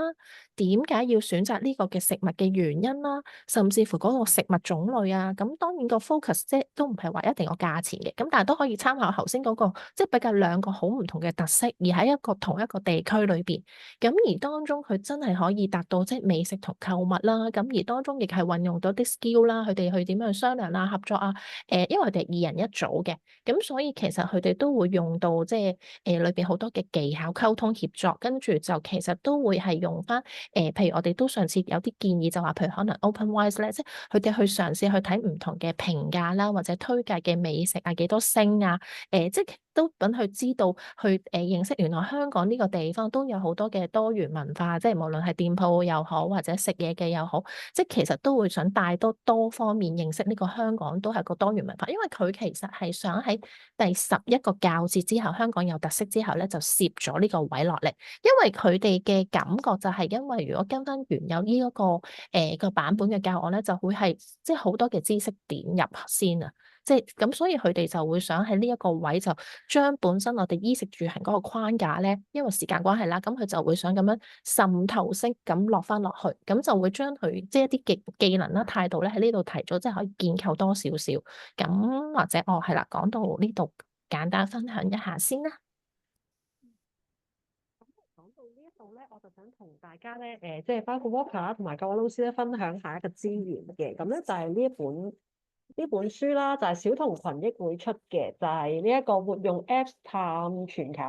點解要選擇呢個嘅食物嘅原因啦，甚至乎嗰個食物種類啊，咁當然個 focus 即係都唔係話一定個價錢嘅，咁但係都可以參考頭先嗰個，即係比較兩個好唔同嘅特色，而喺一個同一個地區裏邊，咁而當中佢真係可以達到即係美食同購物啦，咁而當中亦係運用到啲 skill 啦，佢哋去點樣去商量啊、合作啊，因為佢哋係二人一組嘅，咁所以其實佢哋都會用到即係裏邊好多嘅技巧溝通協作，跟住就其實都會係用翻譬如我哋都上次有啲建議就話，譬如可能 OpenWise 咧，即係佢哋去嘗試去睇唔同嘅評價啦，或者推介嘅美食啊幾多星啊，即係都等佢知道去認識原來香港呢個地方都有好多嘅多元文化，即係無論係店鋪又好或者食嘢嘅又好，即係其實都會想帶多方面認識呢個香港都係個多元文化，因為佢其實係想喺第11個教節之後，香港有特色之後咧就攝咗呢個位落嚟，因為佢哋嘅感覺就係因為如果跟翻原有呢一個個版本嘅教案咧，就會係即係好多嘅知識點入先啊。即係咁，所以佢哋就會想喺呢一個位就將本身我哋衣食住行嗰個框架咧，因為時間關係啦，咁佢就會想咁樣滲透式咁落翻落去，咁就會將佢即係一啲技能啦、態度咧喺呢度提咗，即係可以建構多少少。咁或者係啦，講到呢度簡單分享一下先啦。講到呢一度咧，我就想同大家咧，即係包括 Walker 同埋各位老師咧，分享下一個資源嘅。咁咧就係呢本書啦，就係小童群益會出嘅，就係呢一個活用 Apps 探全球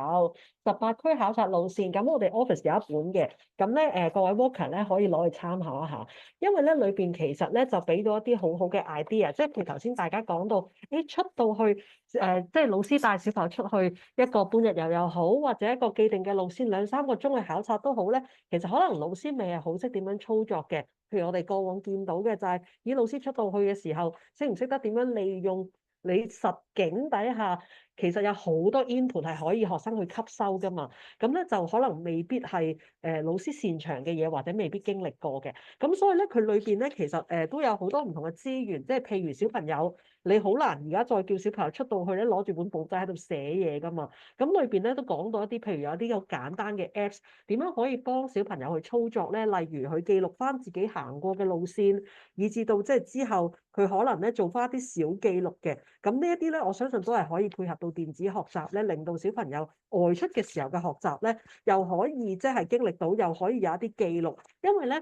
18區考察路線。咁我哋 office 有一本嘅，咁咧各位 Walker 咧可以攞去參考一下，因為咧裏邊其實咧就俾到一啲好好嘅 idea，即係譬如頭先大家講到，出到去即係老師帶小朋友出去一個半日遊又好，或者一個既定嘅路線2-3個鐘去考察都好咧，其實可能老師未係好識點樣操作嘅。譬如我哋過往見到嘅就係，咦，老師出到去嘅時候，識唔識得點樣利用你實景底下，其實有好多 input 係可以學生去吸收噶嘛。咁咧就可能未必係老師擅長嘅嘢，或者未必經歷過嘅。咁所以咧佢裏邊咧其實都有好多唔同嘅資源，即係譬如小朋友你好難而家再叫小朋友出到去咧攞住本簿仔喺度寫嘢噶嘛。咁裏邊咧都講到一啲，譬如有啲好簡單嘅 apps，點樣可以幫小朋友去操作咧？例如佢記錄翻自己行過嘅路線，以至到即係之後佢可能咧做翻一啲小記錄嘅。咁呢一啲咧，我相信都係可以配合到電子學習咧，令到小朋友外出嘅時候嘅學習咧，又可以即係經歷到，又可以有一啲記錄，因為咧。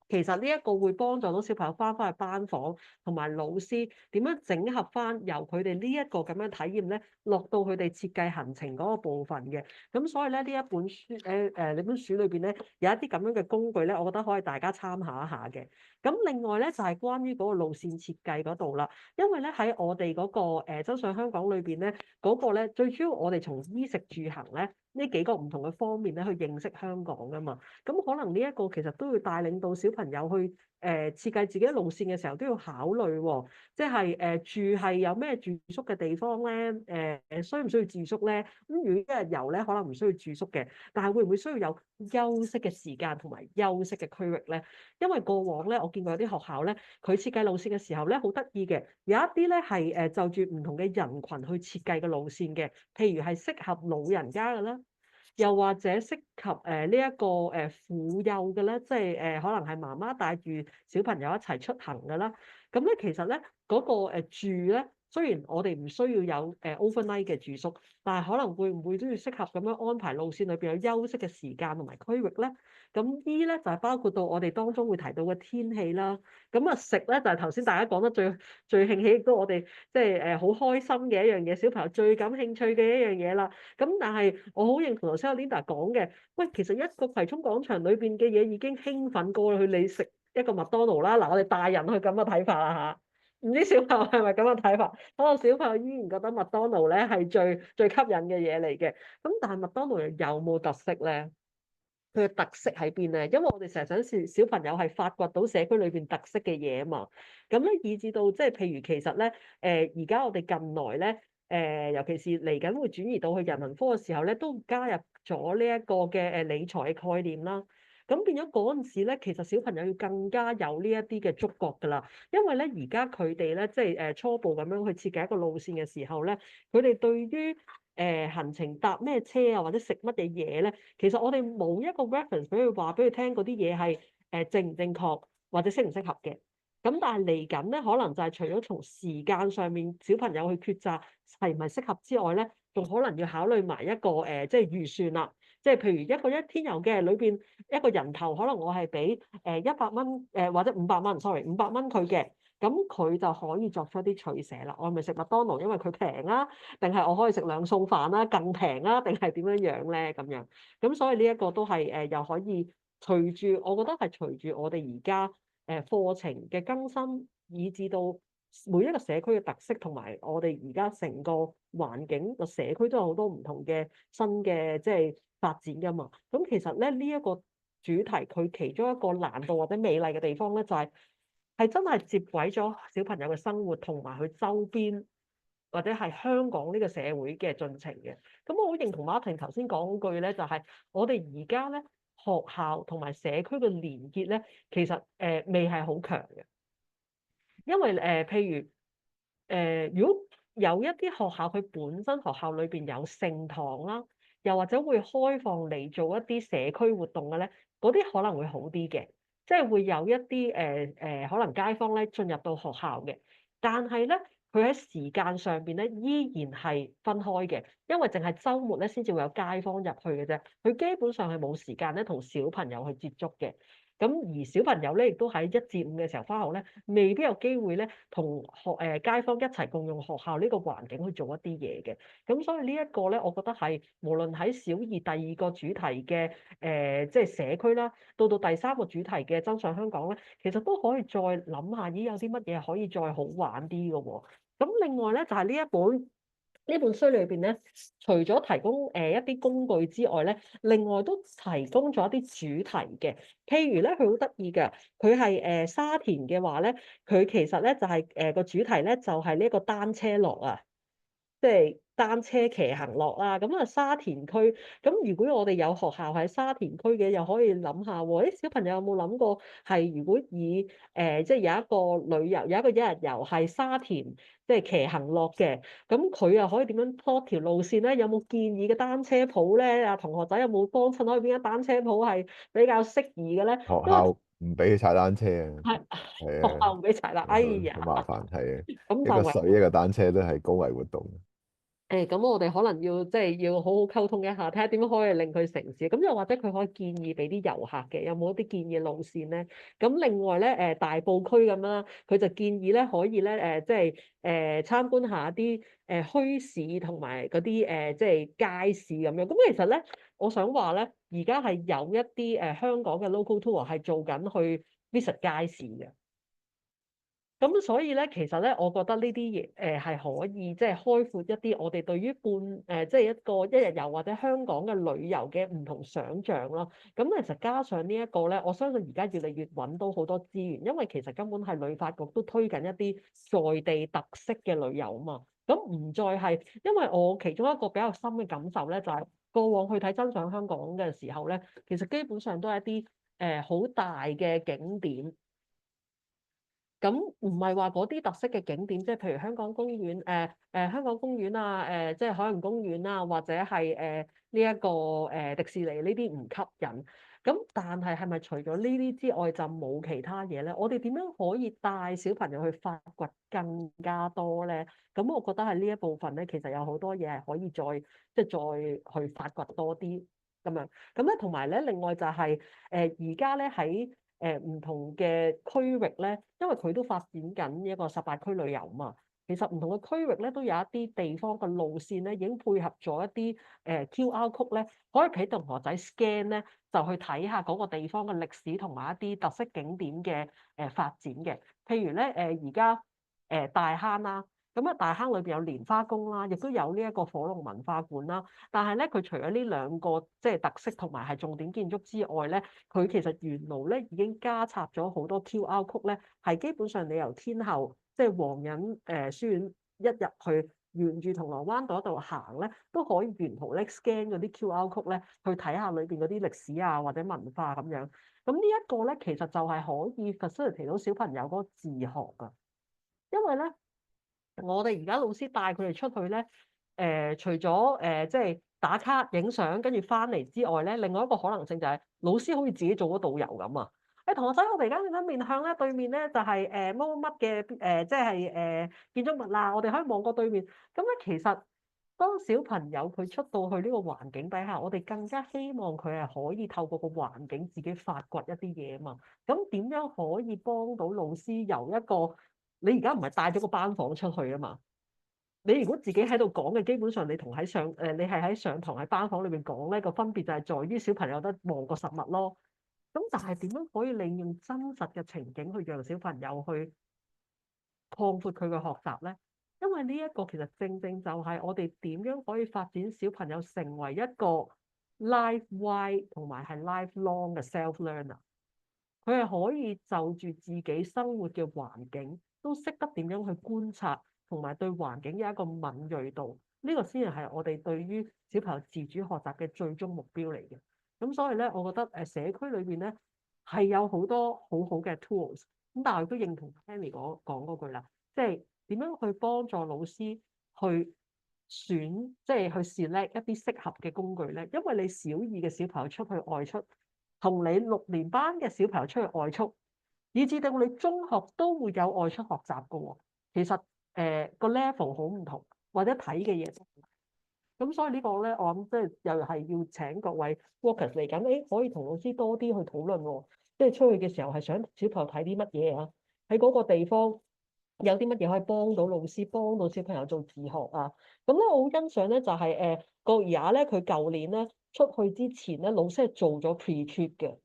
其實呢一個會幫助到小朋友翻去班房，同埋老師點樣整合翻由佢哋呢一個咁樣體驗咧，落到佢哋設計行程嗰個部分嘅。咁所以咧呢一本書呢本書裏邊咧有一啲咁樣嘅工具咧，我覺得可以大家參考一下嘅。咁另外咧就係關於嗰個路線設計嗰度啦，因為咧喺我哋嗰個真相香港裏邊咧嗰個咧最主要我哋從衣食住行咧。呢幾個唔同嘅方面咧去認識香港㗎嘛。咁可能呢一個其實都要帶領到小朋友去設計自己路線嘅時候都要考慮喎，即係住係有咩住宿嘅地方咧？需唔需要住宿咧？咁如果一日遊咧，可能唔需要住宿嘅，但係會唔會需要有休息嘅時間同埋休息嘅區域咧？因為過往咧，我見過有啲學校咧，佢設計路線嘅時候咧，好得意嘅，有一啲咧係就住唔同嘅人群去設計嘅路線嘅，譬如係適合老人家嘅啦。又或者適合呢一個婦幼嘅咧，即係可能係媽媽帶住小朋友一齊出行嘅啦。咁咧其實咧嗰個住咧，雖然我哋唔需要有overnight 嘅住宿，但係可能會唔會都要適合咁樣安排路線裏邊有休息嘅時間同埋區域咧？咁依咧就係包括到我哋當中會提到嘅天氣啦。咁啊食咧就係頭先大家講得最興起，亦都我哋即係好開心嘅一樣嘢，小朋友最感興趣嘅一樣嘢啦。咁但係我好認同頭先阿 Linda 講嘅，喂，其實一個葵涌廣場裏邊嘅嘢已經興奮過去你食一個麥當勞啦。嗱，我哋大人去咁嘅睇法啦嚇，唔知小朋友係咪咁嘅睇法？可能小朋友依然覺得麥當勞咧係最吸引嘅嘢嚟嘅。咁但係麥當勞有冇特色咧？佢嘅特色喺邊咧？因為我哋成日想小朋友係發掘到社區裏邊特色嘅嘢啊嘛。咁咧以至到即係譬如其實咧，而家我哋近來咧，尤其是嚟緊會轉移到去人文科嘅時候咧，都加入咗呢一個嘅理財嘅概念啦。咁變咗嗰陣時咧，其實小朋友要更加有呢一啲嘅觸覺㗎啦。因為咧而家佢哋咧即係初步咁樣去設計一個路線嘅時候咧，佢哋對於行程搭咩車啊，或者食乜嘢嘢咧，其實我哋冇一個 reference 俾佢話俾佢聽嗰啲嘢係正唔正確或者適唔適合嘅。咁但係嚟緊咧，可能就係除咗從時間上面小朋友去抉擇係唔係適合之外咧，仲可能要考慮埋一個即係預算啦。即係譬如一個一天遊嘅裏邊一個人頭，可能我係俾100蚊或者500蚊，sorry 500蚊佢嘅。咁佢就可以作出一啲取捨啦。我係咪食麥當勞，因為佢平啊？定係我可以食兩餸飯啦，更平啊？定係點樣樣咧？咁樣咁，所以呢一個都係又可以隨住，我覺得係隨住我哋而家課程嘅更新，以至到每一個社區嘅特色，同埋我哋而家成個環境個社區都有好多唔同嘅新嘅即係發展㗎嘛。咁其實咧呢一個主題，佢其中一個難度或者美麗嘅地方咧，就係真係接軌咗小朋友嘅生活同埋佢周邊或者係香港呢個社會嘅進程嘅。咁我好認同 Martin 頭先講嗰句咧，就係我哋而家咧學校同埋社區嘅連結咧，其實未係好強嘅。因為譬如如果有一啲學校佢本身學校裏邊有聖堂啦，又或者會開放嚟做一啲社區活動嘅咧，嗰啲可能會好啲嘅。即係會有一啲可能街坊咧進入到學校嘅，但係咧佢喺時間上邊咧依然係分開嘅，因為淨係週末咧先至會有街坊入去嘅啫，佢基本上係冇時間咧同小朋友去接觸嘅。咁而小朋友咧亦都喺1至5嘅時候返學咧，未必有機會咧同街坊一齊共用學校呢個環境去做一啲嘢嘅。咁所以呢一個咧，我覺得係無論喺小二第二個主題嘅即係社區啦，到第3個主題嘅真相香港咧，其實都可以再諗下，咦有啲乜嘢可以再好玩啲嘅喎。咁另外咧就係呢本書裏邊咧，除咗提供一啲工具之外咧，另外都提供咗一啲主題嘅。譬如咧，佢好得意嘅，佢係沙田嘅話咧，佢其實咧就係個主題咧就係呢個單車樂啊。即係單車騎行樂啦，咁啊沙田區，咁如果我哋有學校喺沙田區嘅，又可以諗下喎，小朋友有冇諗過係如果以即係有一個旅遊，有一個一日遊係沙田即係騎行樂嘅，咁佢又可以點樣 plot 條路線咧？有冇建議嘅單車鋪咧？啊同學仔有冇幫襯可以邊間單車鋪係比較適宜嘅咧？學校唔俾佢踩單車啊，係係學校唔俾踩啦，哎呀，好麻煩，係啊，咁一個就水一個單車都係高危活動。咁我哋可能要即係要好好溝通一下，睇下點樣可以令佢成事。咁又或者佢可以建議俾啲遊客嘅，有冇一啲建議路線咧？咁另外咧，大埔區咁啦，佢就建議咧可以咧即係參觀下啲墟市同埋嗰啲即係街市咁樣。咁其實咧，我想話咧，而家係有一啲香港嘅 local tour 係做緊去 visit 街市嘅。咁所以咧，其實咧，我覺得呢啲嘢係可以即係開闊一啲我哋對於即係一個一日遊或者香港嘅旅遊嘅唔同想像咯。咁其實加上呢一個咧，我相信而家越嚟越揾到好多資源，因為其實根本係旅發局都推緊一啲在地特色嘅旅遊啊嘛。咁唔再係，因為我其中一個比較深嘅感受咧，就係過往去睇真相香港嘅時候咧，其實基本上都係一啲好大嘅景點。咁唔係話嗰啲特色嘅景點，即係譬如香港公園、香港公園啊、即係海洋公園啊，或者係呢一個迪士尼呢啲唔吸引。咁但係咪除咗呢啲之外就冇其他嘢咧？我哋點樣可以帶小朋友去發掘更加多咧？咁我覺得係呢一部分咧，其實有好多嘢係可以再去發掘多啲咁樣。咁咧同埋咧，另外就係而家咧喺唔同嘅區域咧，因為佢都發展緊一個18區旅遊嘛。其實唔同嘅區域咧，都有一啲地方嘅路線咧，已經配合咗一啲QR code 咧，可以俾同學仔 scan 咧，就去睇下嗰個地方嘅歷史同埋一啲特色景點嘅發展嘅。譬如咧而家大坑啦。咁啊，大坑裏邊有蓮花宮啦，亦都有呢一個火龍文化館啦。但係咧，佢除咗呢兩個即係特色同埋係重點建築之外咧，佢其實沿路咧已經加插咗好多 QR code 咧，係基本上你由天后即係皇仁書院一入去，沿住銅鑼灣道嗰度行咧，都可以沿途咧 scan 嗰啲 QR code 咧，去睇下裏邊嗰啲歷史啊或者文化咁樣。咁呢一個咧，其實就係可以 facilitate 到小朋友嗰個自學㗎，因為咧。我哋而家老師帶佢哋出去咧，除咗即係打卡影相，跟住翻嚟之外咧，另外一個可能性就係老師好似自己做咗導遊咁啊！同學仔，我哋而家點樣面向咧？對面咧就係乜乜乜嘅即係建築物啦。我哋可以望過對面。咁咧，其實當小朋友佢出到去呢個環境底下，我哋更加希望佢係可以透過個環境自己發掘一啲嘢啊嘛。咁點樣可以幫到老師由一個你而家唔係帶咗個班房出去啊嘛？你如果自己喺度講嘅，基本上你同喺你係喺上堂喺班房裏面講咧，個分別就係在於小朋友有得望個實物咯。咁但係點樣可以利用真實嘅情景去讓小朋友去擴闊佢嘅學習咧？因為呢一個其實正正就係我哋點樣可以發展小朋友成為一個 life-wide 同埋係 lifelong 嘅 self-learner。佢係可以就住自己生活嘅環境，都識得點樣去觀察，同埋對環境有一個敏鋭度。呢個先係我哋對於小朋友自主學習嘅最終目標嚟嘅。咁所以咧，我覺得社區裏邊咧係有好多好好嘅 tools。咁但係我都認同 Tammy 講嗰句啦，即係點樣去幫助老師去選，即係去 select 一啲適合嘅工具咧。因為你小二嘅小朋友出去外出，同你6年班嘅小朋友出去外出，以至到你中學都會有外出學習嘅喎。其實個 level 好唔同，或者睇嘅嘢都唔同。咁所以呢個咧，我諗即係又係要請各位 workers 嚟緊，可以同老師多啲去討論喎。即係出去嘅時候係想小朋友睇啲乜嘢啊？喺嗰個地方有啲乜嘢可以幫到老師，幫到小朋友做自學啊？咁咧，我好欣賞咧，就係國兒咧，佢舊年咧出去之前咧，老師係做咗 pre-trip 嘅。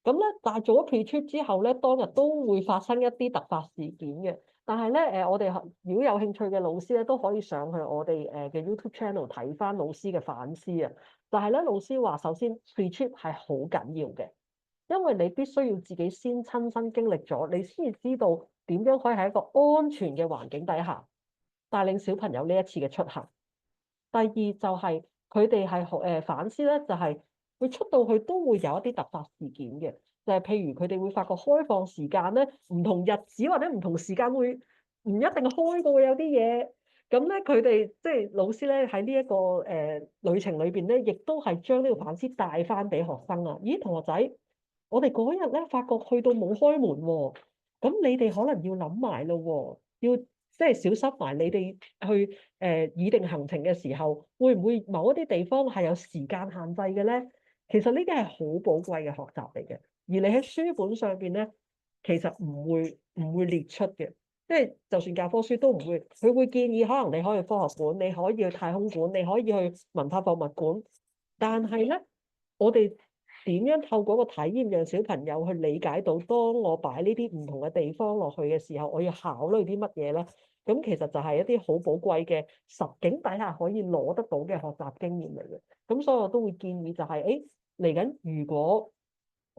咁咧，但係做咗 pre-trip 之後咧，當日都會發生一啲突發事件嘅。但係咧，我哋如果有興趣嘅老師咧，都可以上去我哋嘅 YouTube channel 睇翻老師嘅反思啊。就係咧，老師話首先 pre-trip 係好緊要嘅，因為你必須要自己先親身經歷咗，你先至知道點樣可以喺一個安全嘅環境底下帶領小朋友呢一次嘅出行。第二就係佢哋係反思咧，就係佢出到去都會有一啲突發事件嘅，就係譬如佢哋會發覺開放時間咧，唔同日子或者唔同時間會唔一定開嘅喎，有啲嘢。咁咧，佢哋即係老師咧喺呢一個旅程裏邊咧，亦都係將呢個反思帶翻俾學生啊。咦，同學仔，我哋嗰日咧發覺去到冇開門喎，咁你哋可能要諗埋咯喎，要即係小心埋你哋去擬定行程嘅時候，會唔會某一啲地方係有時間限制嘅咧？其實呢啲係好寶貴嘅學習嚟嘅，而你喺書本上邊咧，其實唔會列出嘅，即係就算教科書都唔會，佢會建議可能你可以去科學館，你可以去太空館，你可以去文化博物館，但係咧，我哋點樣透過個體驗讓小朋友去理解到，當我擺呢啲唔同嘅地方落去嘅時候，我要考慮啲乜嘢咧？咁其實就係一啲好寶貴嘅實景底下可以攞得到嘅學習經驗嚟嘅。咁所以我都會建議就係、是，誒嚟緊如果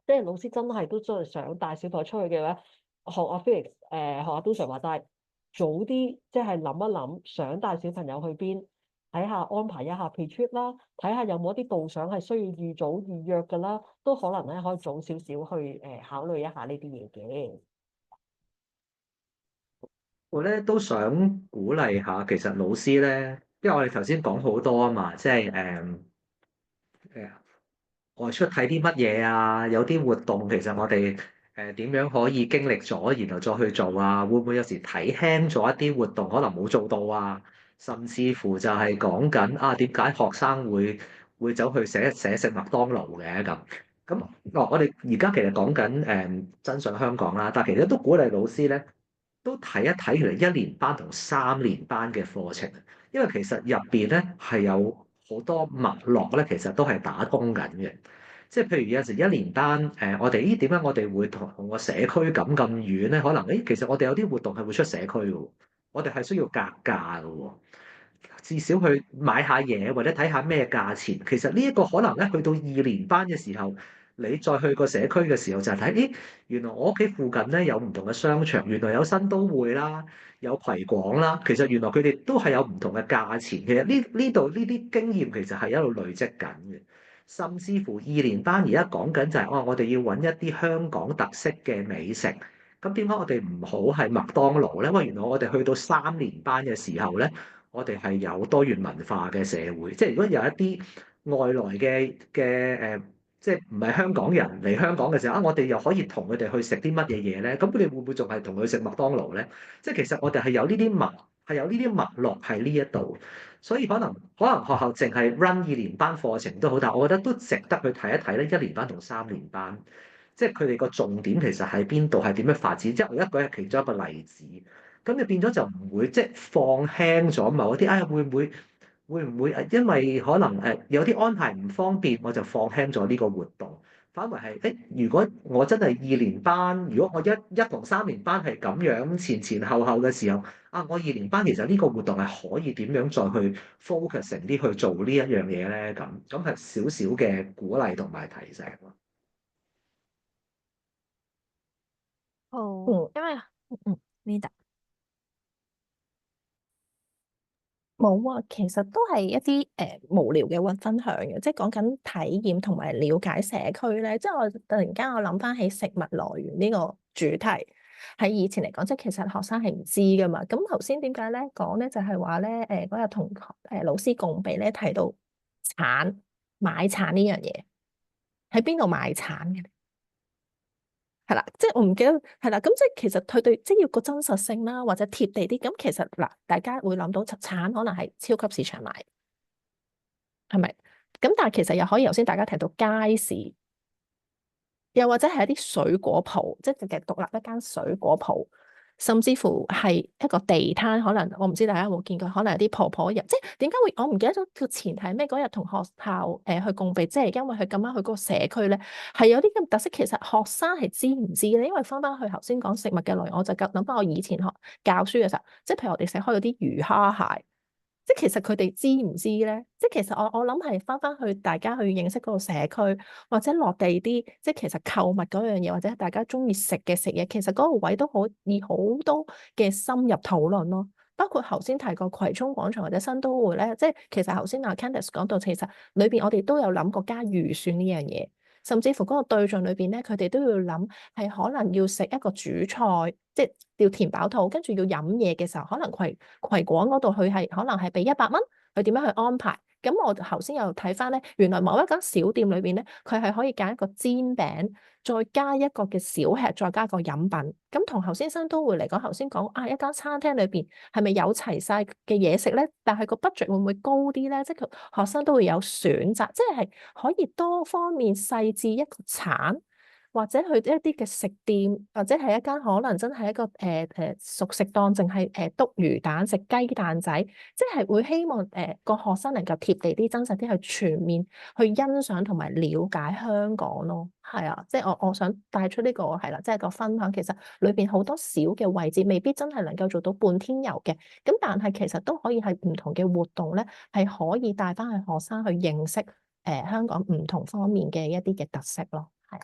即係老師真係都真係想帶小朋友出去嘅話，學阿 Felix 學阿都 Sir 話齋，早啲即係諗一諗，想帶小朋友去邊，睇下安排一下 pre-trip 啦，睇下有冇一啲導賞係需要預早預約㗎啦，都可能咧可以早少少去考慮一下呢啲嘢嘅。我咧都想鼓勵下，其實老師咧，因為我哋頭先講好多啊嘛，即係誒外出睇啲乜嘢啊，有啲活動其實我哋點樣可以經歷咗，然後再去做啊？會唔會有時睇輕咗一啲活動，可能冇做到啊？甚至乎就係講緊啊，點解學生會走去寫食麥當勞嘅咁？咁我哋而家其實講緊真上香港啦，但係其實都鼓勵老師咧，都睇一睇其實一年班同三年班嘅課程，因為其實入邊咧係有好多脈絡咧，其實都係打通緊嘅。即係譬如有陣時一年班我哋點解我哋會同個社區咁遠咧？可能其實我哋有啲活動係會出社區嘅喎，我哋係需要格價嘅喎，至少去買下嘢或者睇下咩價錢。其實呢一個可能咧，去到二年班嘅時候，你再去個社區嘅時候就係睇，原來我屋企附近咧有唔同嘅商場，原來有新都會啦，有葵廣啦。其實原來佢哋都係有唔同嘅價錢。其實呢度呢啲經驗其實係一路累積緊嘅。甚至乎二年班而家講緊就係，我哋要揾一啲香港特色嘅美食。咁點解我哋唔好係麥當勞咧？因為原來我哋去到三年班嘅時候咧，我哋係有多元文化嘅社會。即係如果有一啲外來嘅即係唔係香港人嚟香港嘅時候，我哋又可以同佢哋去食啲乜嘢嘢咧？咁佢哋會唔會仲係同佢食麥當勞咧？即係其實我哋係有呢啲脈絡喺呢一度。所以可能學校淨係 run 二年班課程都好，但係我覺得都值得去睇一睇咧，一年班同三年班，即係佢哋個重點其實喺邊度，係點樣發展。即係我一個係其中一個例子，咁你變咗就唔會即係放輕咗某一啲。會唔會因為可能有啲安排唔方便，我就放輕咗呢個活動？反為係如果我真係二年班，如果我一同三年班係咁樣前前後後嘅時候，我二年班其實呢個活動係可以點樣再去 focusing 啲去做呢一樣嘢咧？咁係少少嘅鼓勵同埋提醒咯。好，嗯因為呢度冇啊，其實都係一啲無聊嘅分享嘅，即係講緊體驗同埋了解社區咧。即係我突然間我諗翻起食物來源呢個主題，喺以前嚟講，即係其實學生係唔知噶嘛。咁頭先點解咧講咧，就係話咧嗰日同老師共備咧提到買橙呢樣嘢，喺邊度買橙嘅？係啦，即係我唔記得係啦，咁即係其實佢對即係要個真實性啦，或者貼地啲。咁其實嗱，大家會諗到橙可能係超級市場買，係咪？咁但係其實又可以，頭先大家提到街市，又或者係一啲水果鋪，即係淨係獨立一間水果鋪，甚至乎係一個地攤。可能我唔知大家有冇見過，可能有啲婆婆入，即係點解會我唔記得咗個前提係咩？嗰日同學校去共備，即係因為佢咁啱去嗰個社區咧，係有啲咁特色。其實學生係知唔知咧？因為翻翻去頭先講食物嘅內容，我就諗翻我以前學教書嘅時候，即係譬如我哋食開嗰啲魚蝦蟹。即係其實佢哋知唔知咧？即係其實我諗係翻翻去大家去認識嗰個社區，或者落地啲，即係其實購物嗰樣嘢，或者大家中意食嘅食嘢，其實嗰個位都可以好多嘅深入討論咯。包括頭先提過葵涌廣場或者新都會咧，即係其實頭先阿 Candice 講到，其實裏邊我哋都有諗過加預算呢樣嘢。甚至乎嗰個對象裏邊咧，佢哋都要諗係可能要食一個主菜，即係要填飽肚，跟住要飲嘢嘅時候，可能葵廣嗰度佢係可能係俾100蚊，佢點樣去安排？咁我頭先又睇翻咧，原來某一間小店裏邊咧，佢係可以揀一個煎餅，再加一個嘅小吃，再加個飲品。咁同頭先新都會嚟講，頭先講一間餐廳裏邊係咪有齊晒嘅嘢食咧？但係個 budget 會唔會高啲咧？即係學生都會有選擇，即係可以多方面細緻一個橙，或者去一啲嘅食店，或者係一間可能真係一個熟食檔，淨係篤魚蛋食雞蛋仔，即係會希望個學生能夠貼地啲、真實啲，去全面去欣賞同埋了解香港咯。係啊，即係我想帶出呢個係啦，即係個分享。其實裏邊好多小嘅位置，未必真係能夠做到半天遊嘅，咁但係其實都可以係唔同嘅活動咧，係可以帶翻去學生去認識香港唔同方面嘅一啲嘅特色咯。係。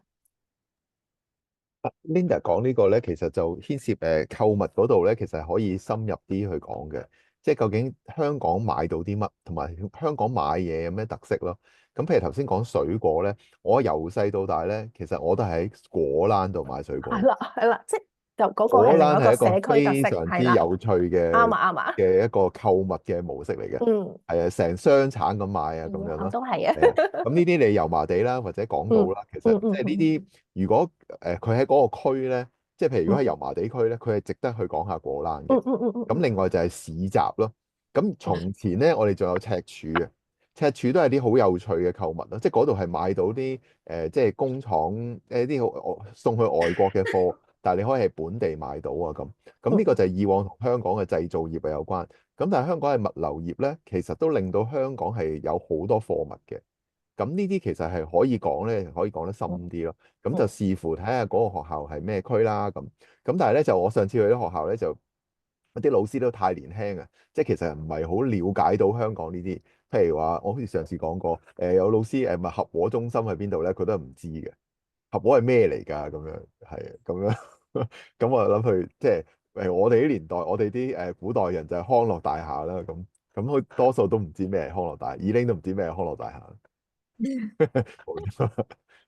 Linda 講呢個咧，其實就牽涉購物嗰度咧，其實係可以深入啲去講嘅，即係究竟香港買到啲乜，同埋香港買嘢有咩特色咯。咁譬如頭先講水果咧，我由細到大咧，其實我都係喺果欄度買水果。係啦，係啦，即係就嗰個果係另外欄係一個一個社區特非色，係啦，常之有趣嘅啱啊啱啊，嘅一個購物嘅模式嚟嘅，嗯，係啊，成箱橙咁買啊，咁樣我咯。都係啊，係啊，咁呢啲你油麻地啦，或者港島啦，其實即係呢啲，如果佢喺嗰個區咧，即係譬如如果喺油麻地區咧，佢係值得去講下果欄嘅。咁另外就係市集咯。咁從前咧，我哋仲有赤柱嘅，赤柱都係啲好有趣嘅購物咯，即係嗰度係買到啲即係工廠啲好送去外國嘅貨，但係你可以係本地買到啊咁。咁呢個就係以往同香港嘅製造業係有關。咁但係香港嘅物流業咧，其實都令到香港係有好多貨物嘅。咁呢啲其實係可以講咧，可以講得深啲咯。咁就視乎睇下嗰個學校係咩區啦。咁但係咧就我上次去啲學校咧，就啲老師都太年輕啊，即係其實唔係好了解到香港呢啲。譬如話，我好似上次講過，有老師咪合和中心喺邊度咧，佢都係唔知嘅。合和係咩嚟㗎？咁樣係啊，咁樣咁我諗佢即係我哋啲年代，我哋啲古代人就係康樂大廈啦。咁佢多數都唔知咩係康樂大廈，二拎都唔知咩係康樂大廈。冇錯，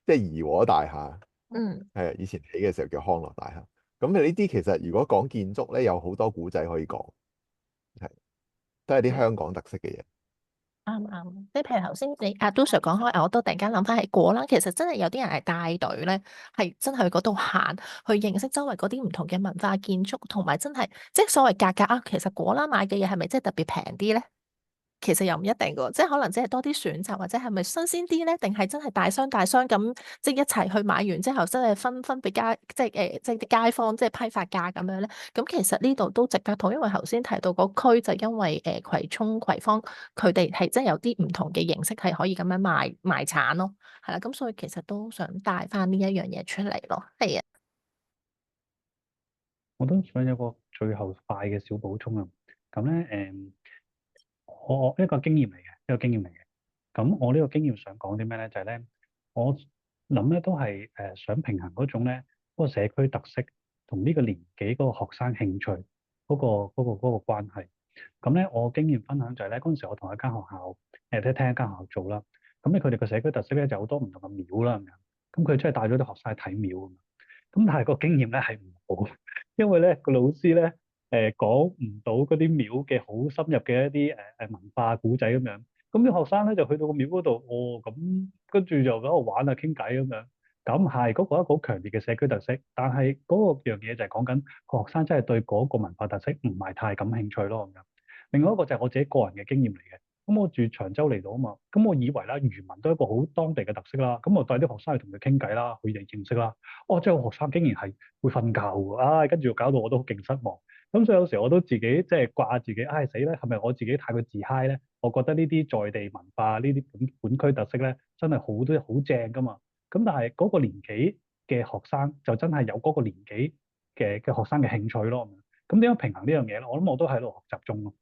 即係怡和大廈，嗯，係啊，以前起嘅時候叫康樂大廈。咁呢啲其實如果講建築咧，有好多古仔可以講，係都係啲香港特色嘅嘢。啱啱，即係譬如頭先你阿杜 Sir 講開，我都突然間諗翻起果欄，其實真係有啲人係帶隊咧，係真係去嗰度行，去認識周圍嗰啲唔同嘅文化建築，同埋真係即係所謂價格啊。其實果欄買嘅嘢係咪真係特別平啲咧？其實又唔一定嘅喎，即係可能只係多啲選擇，或者係咪新鮮啲咧？定係真係大箱大箱咁，即係一齊去買完之後，真係分俾即係即係啲街坊，即係批發價咁樣咧？咁其實呢度都值得討，因為頭先提到個區就因為葵涌葵芳佢哋係真係有啲唔同嘅形式係可以咁樣賣產咯，係啦，咁所以其實都想帶翻呢一樣嘢出嚟咯，係啊，我都想有個最後快嘅小補充啊。咁咧我一個經驗嚟嘅，一個經驗嚟嘅。咁我呢個經驗想講啲咩咧？就係咧，我諗咧都係想平衡嗰種咧嗰個社區特色同呢個年紀嗰個學生興趣嗰個關係。咁咧我經驗分享就係咧，嗰陣時我同一間學校都聽一間學校做啦。咁咧佢哋個社區特色咧就好多唔同嘅廟啦咁樣。咁佢真係帶咗啲學生去睇廟啊嘛。咁但係個經驗咧係唔好，因為咧個老師咧講唔到嗰啲廟嘅好深入嘅一啲文化古仔咁樣，咁啲學生咧就去到個廟嗰度，哦咁跟住就喺度玩啊傾偈咁樣，咁係嗰個一個好強烈嘅社區特色，但係嗰個樣嘢就係講緊個學生真係對嗰個文化特色唔係太感興趣咯咁樣。另外一個就係我自己個人嘅經驗嚟嘅。咁我住長洲嚟到啊嘛，咁我以為啦，漁民都係一個好當地嘅特色啦，咁我帶啲學生去同佢傾偈啦，佢哋認識啦。哦，即係個學生竟然係會瞓覺喎，唉，跟住搞到我都好勁失望。咁所以有時我都自己即係掛自己，唉死咧，係咪我自己太過自嗨咧？我覺得呢啲在地文化、呢啲本區特色咧，真係好多好正噶嘛。咁但係嗰個年紀嘅學生就真係有嗰個年紀嘅學生嘅興趣咯。咁點樣平衡呢樣嘢咧？我諗我都喺度學習中咯。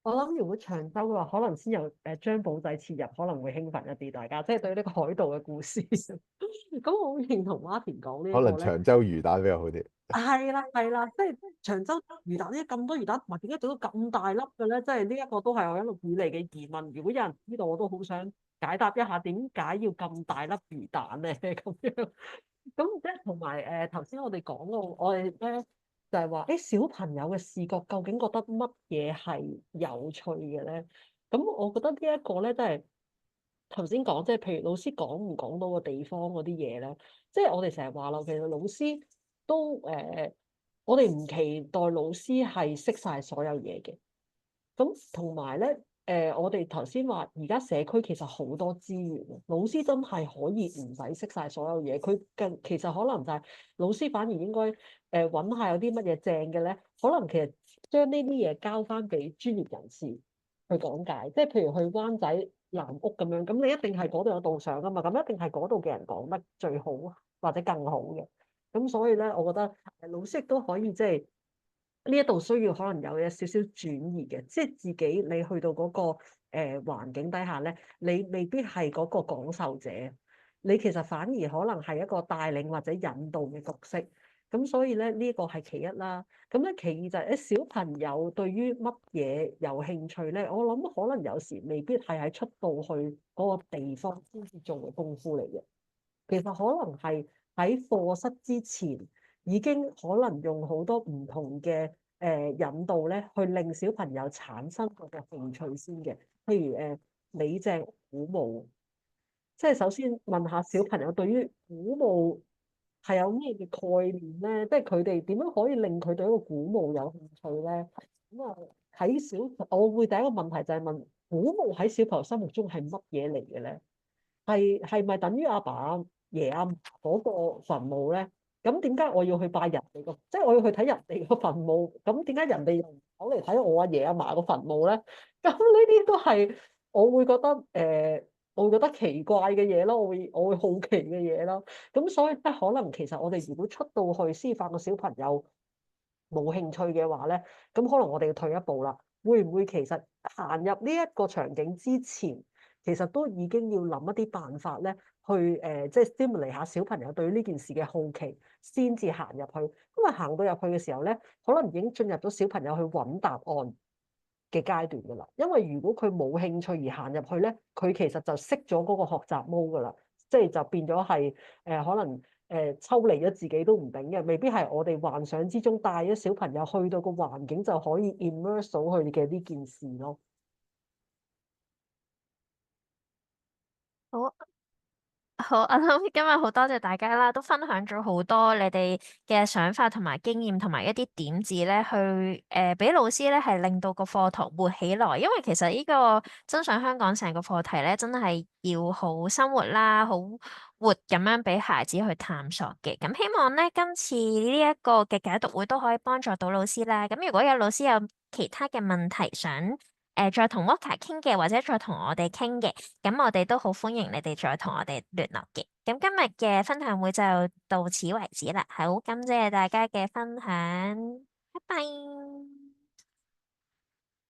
我諗如果長洲嘅話，可能先由張保仔切入，可能會興奮一啲，大家即係對呢個海盜嘅故事。咁我好認同 Martin 講呢一可能個咧，長洲魚蛋比較好啲。係啦係啦，即係長洲魚蛋呢咁多魚蛋，同埋點解做到咁大粒嘅咧？即係呢一個都係我一路以嚟嘅疑問。如果有人知道，我都好想解答一下，點解要咁大粒魚蛋咧？咁樣咁即係同埋頭先我哋講到，我哋咧。就係話，小朋友嘅視覺究竟覺得乜嘢係有趣嘅咧？咁我覺得呢一個咧，都係頭先講，即係譬如老師講唔講到個地方嗰啲嘢咧，即係我哋成日話啦，其實老師都我哋唔期待老師係識晒所有嘢嘅。咁同埋咧，我哋頭先話而家社區其實好多資源，老師真係可以唔使識晒所有嘢，佢其實可能就係老師反而應該揾下有啲乜嘢正嘅咧，可能其實將呢啲嘢交翻俾專業人士去講解，即係譬如去灣仔南屋咁樣，咁你一定係嗰度有導賞噶嘛，咁一定係嗰度嘅人講得最好或者更好嘅，咁所以咧，我覺得老師亦都可以即係。呢一度需要可能有少少轉移嘅，即係自己你去到嗰個環境底下咧，你未必係嗰個講授者，你其實反而可能係一個帶領或者引導嘅角色。咁所以咧，呢個係其一啦。咁咧，其二就係小朋友對於乜嘢有興趣咧，我諗可能有時未必係喺出到去嗰個地方先至做嘅功夫嚟嘅。其實可能係喺課室之前，已經可能用好多唔同嘅引導咧，去令小朋友產生嗰個興趣先嘅。譬如李鄭鼓舞，即係首先問下小朋友對於鼓舞係有咩嘅概念咧？即係佢哋點樣可以令佢對一個鼓舞有興趣咧？咁啊喺我會第一個問題就係問鼓舞喺小朋友心目中係乜嘢嚟嘅咧？係咪等於阿爸阿爺阿嫲嗰個墳墓咧？咁點解我要去拜人哋個？即係我要去睇人哋個墳墓？咁點解人哋又唔走嚟睇我阿爺阿嫲個墳墓咧？咁呢啲都係我會覺得我會覺得奇怪嘅嘢咯，我會好奇嘅嘢咯。咁所以咧，可能其實我哋如果出到去師範個小朋友冇興趣嘅話咧，咁可能我哋要退一步啦。會唔會其實行入呢一個場景之前，其實都已經要諗一啲辦法咧，去即係 stimulate 下小朋友對呢件事嘅好奇，先至行入去。因為行到入去嘅時候咧，可能已經進入咗小朋友去揾答案嘅階段㗎啦。因為如果佢冇興趣而行入去咧，佢其實就熄咗嗰個學習 mode 㗎啦，即係就變咗係可能抽離咗自己都唔定嘅，未必係我哋幻想之中帶咗小朋友去到個環境就可以 immerse 到佢嘅呢件事咯。好。好，我諗今日好多謝大家啦，都分享咗好多你哋嘅想法同埋經驗同埋一啲點子咧，去俾老師咧係令到個課堂活起來。因為其實呢個真相香港成個課題咧，真係要好生活啦，好活咁樣俾孩子去探索嘅。咁希望咧今次呢一個嘅解讀會都可以幫助到老師啦。咁如果有老師有其他嘅問題想再同 Walker 傾嘅，或者再同我哋傾嘅，咁我哋都好歡迎你哋再同我哋聯絡嘅。咁今日嘅分享會就到此為止啦，好感謝大家嘅分享，拜拜。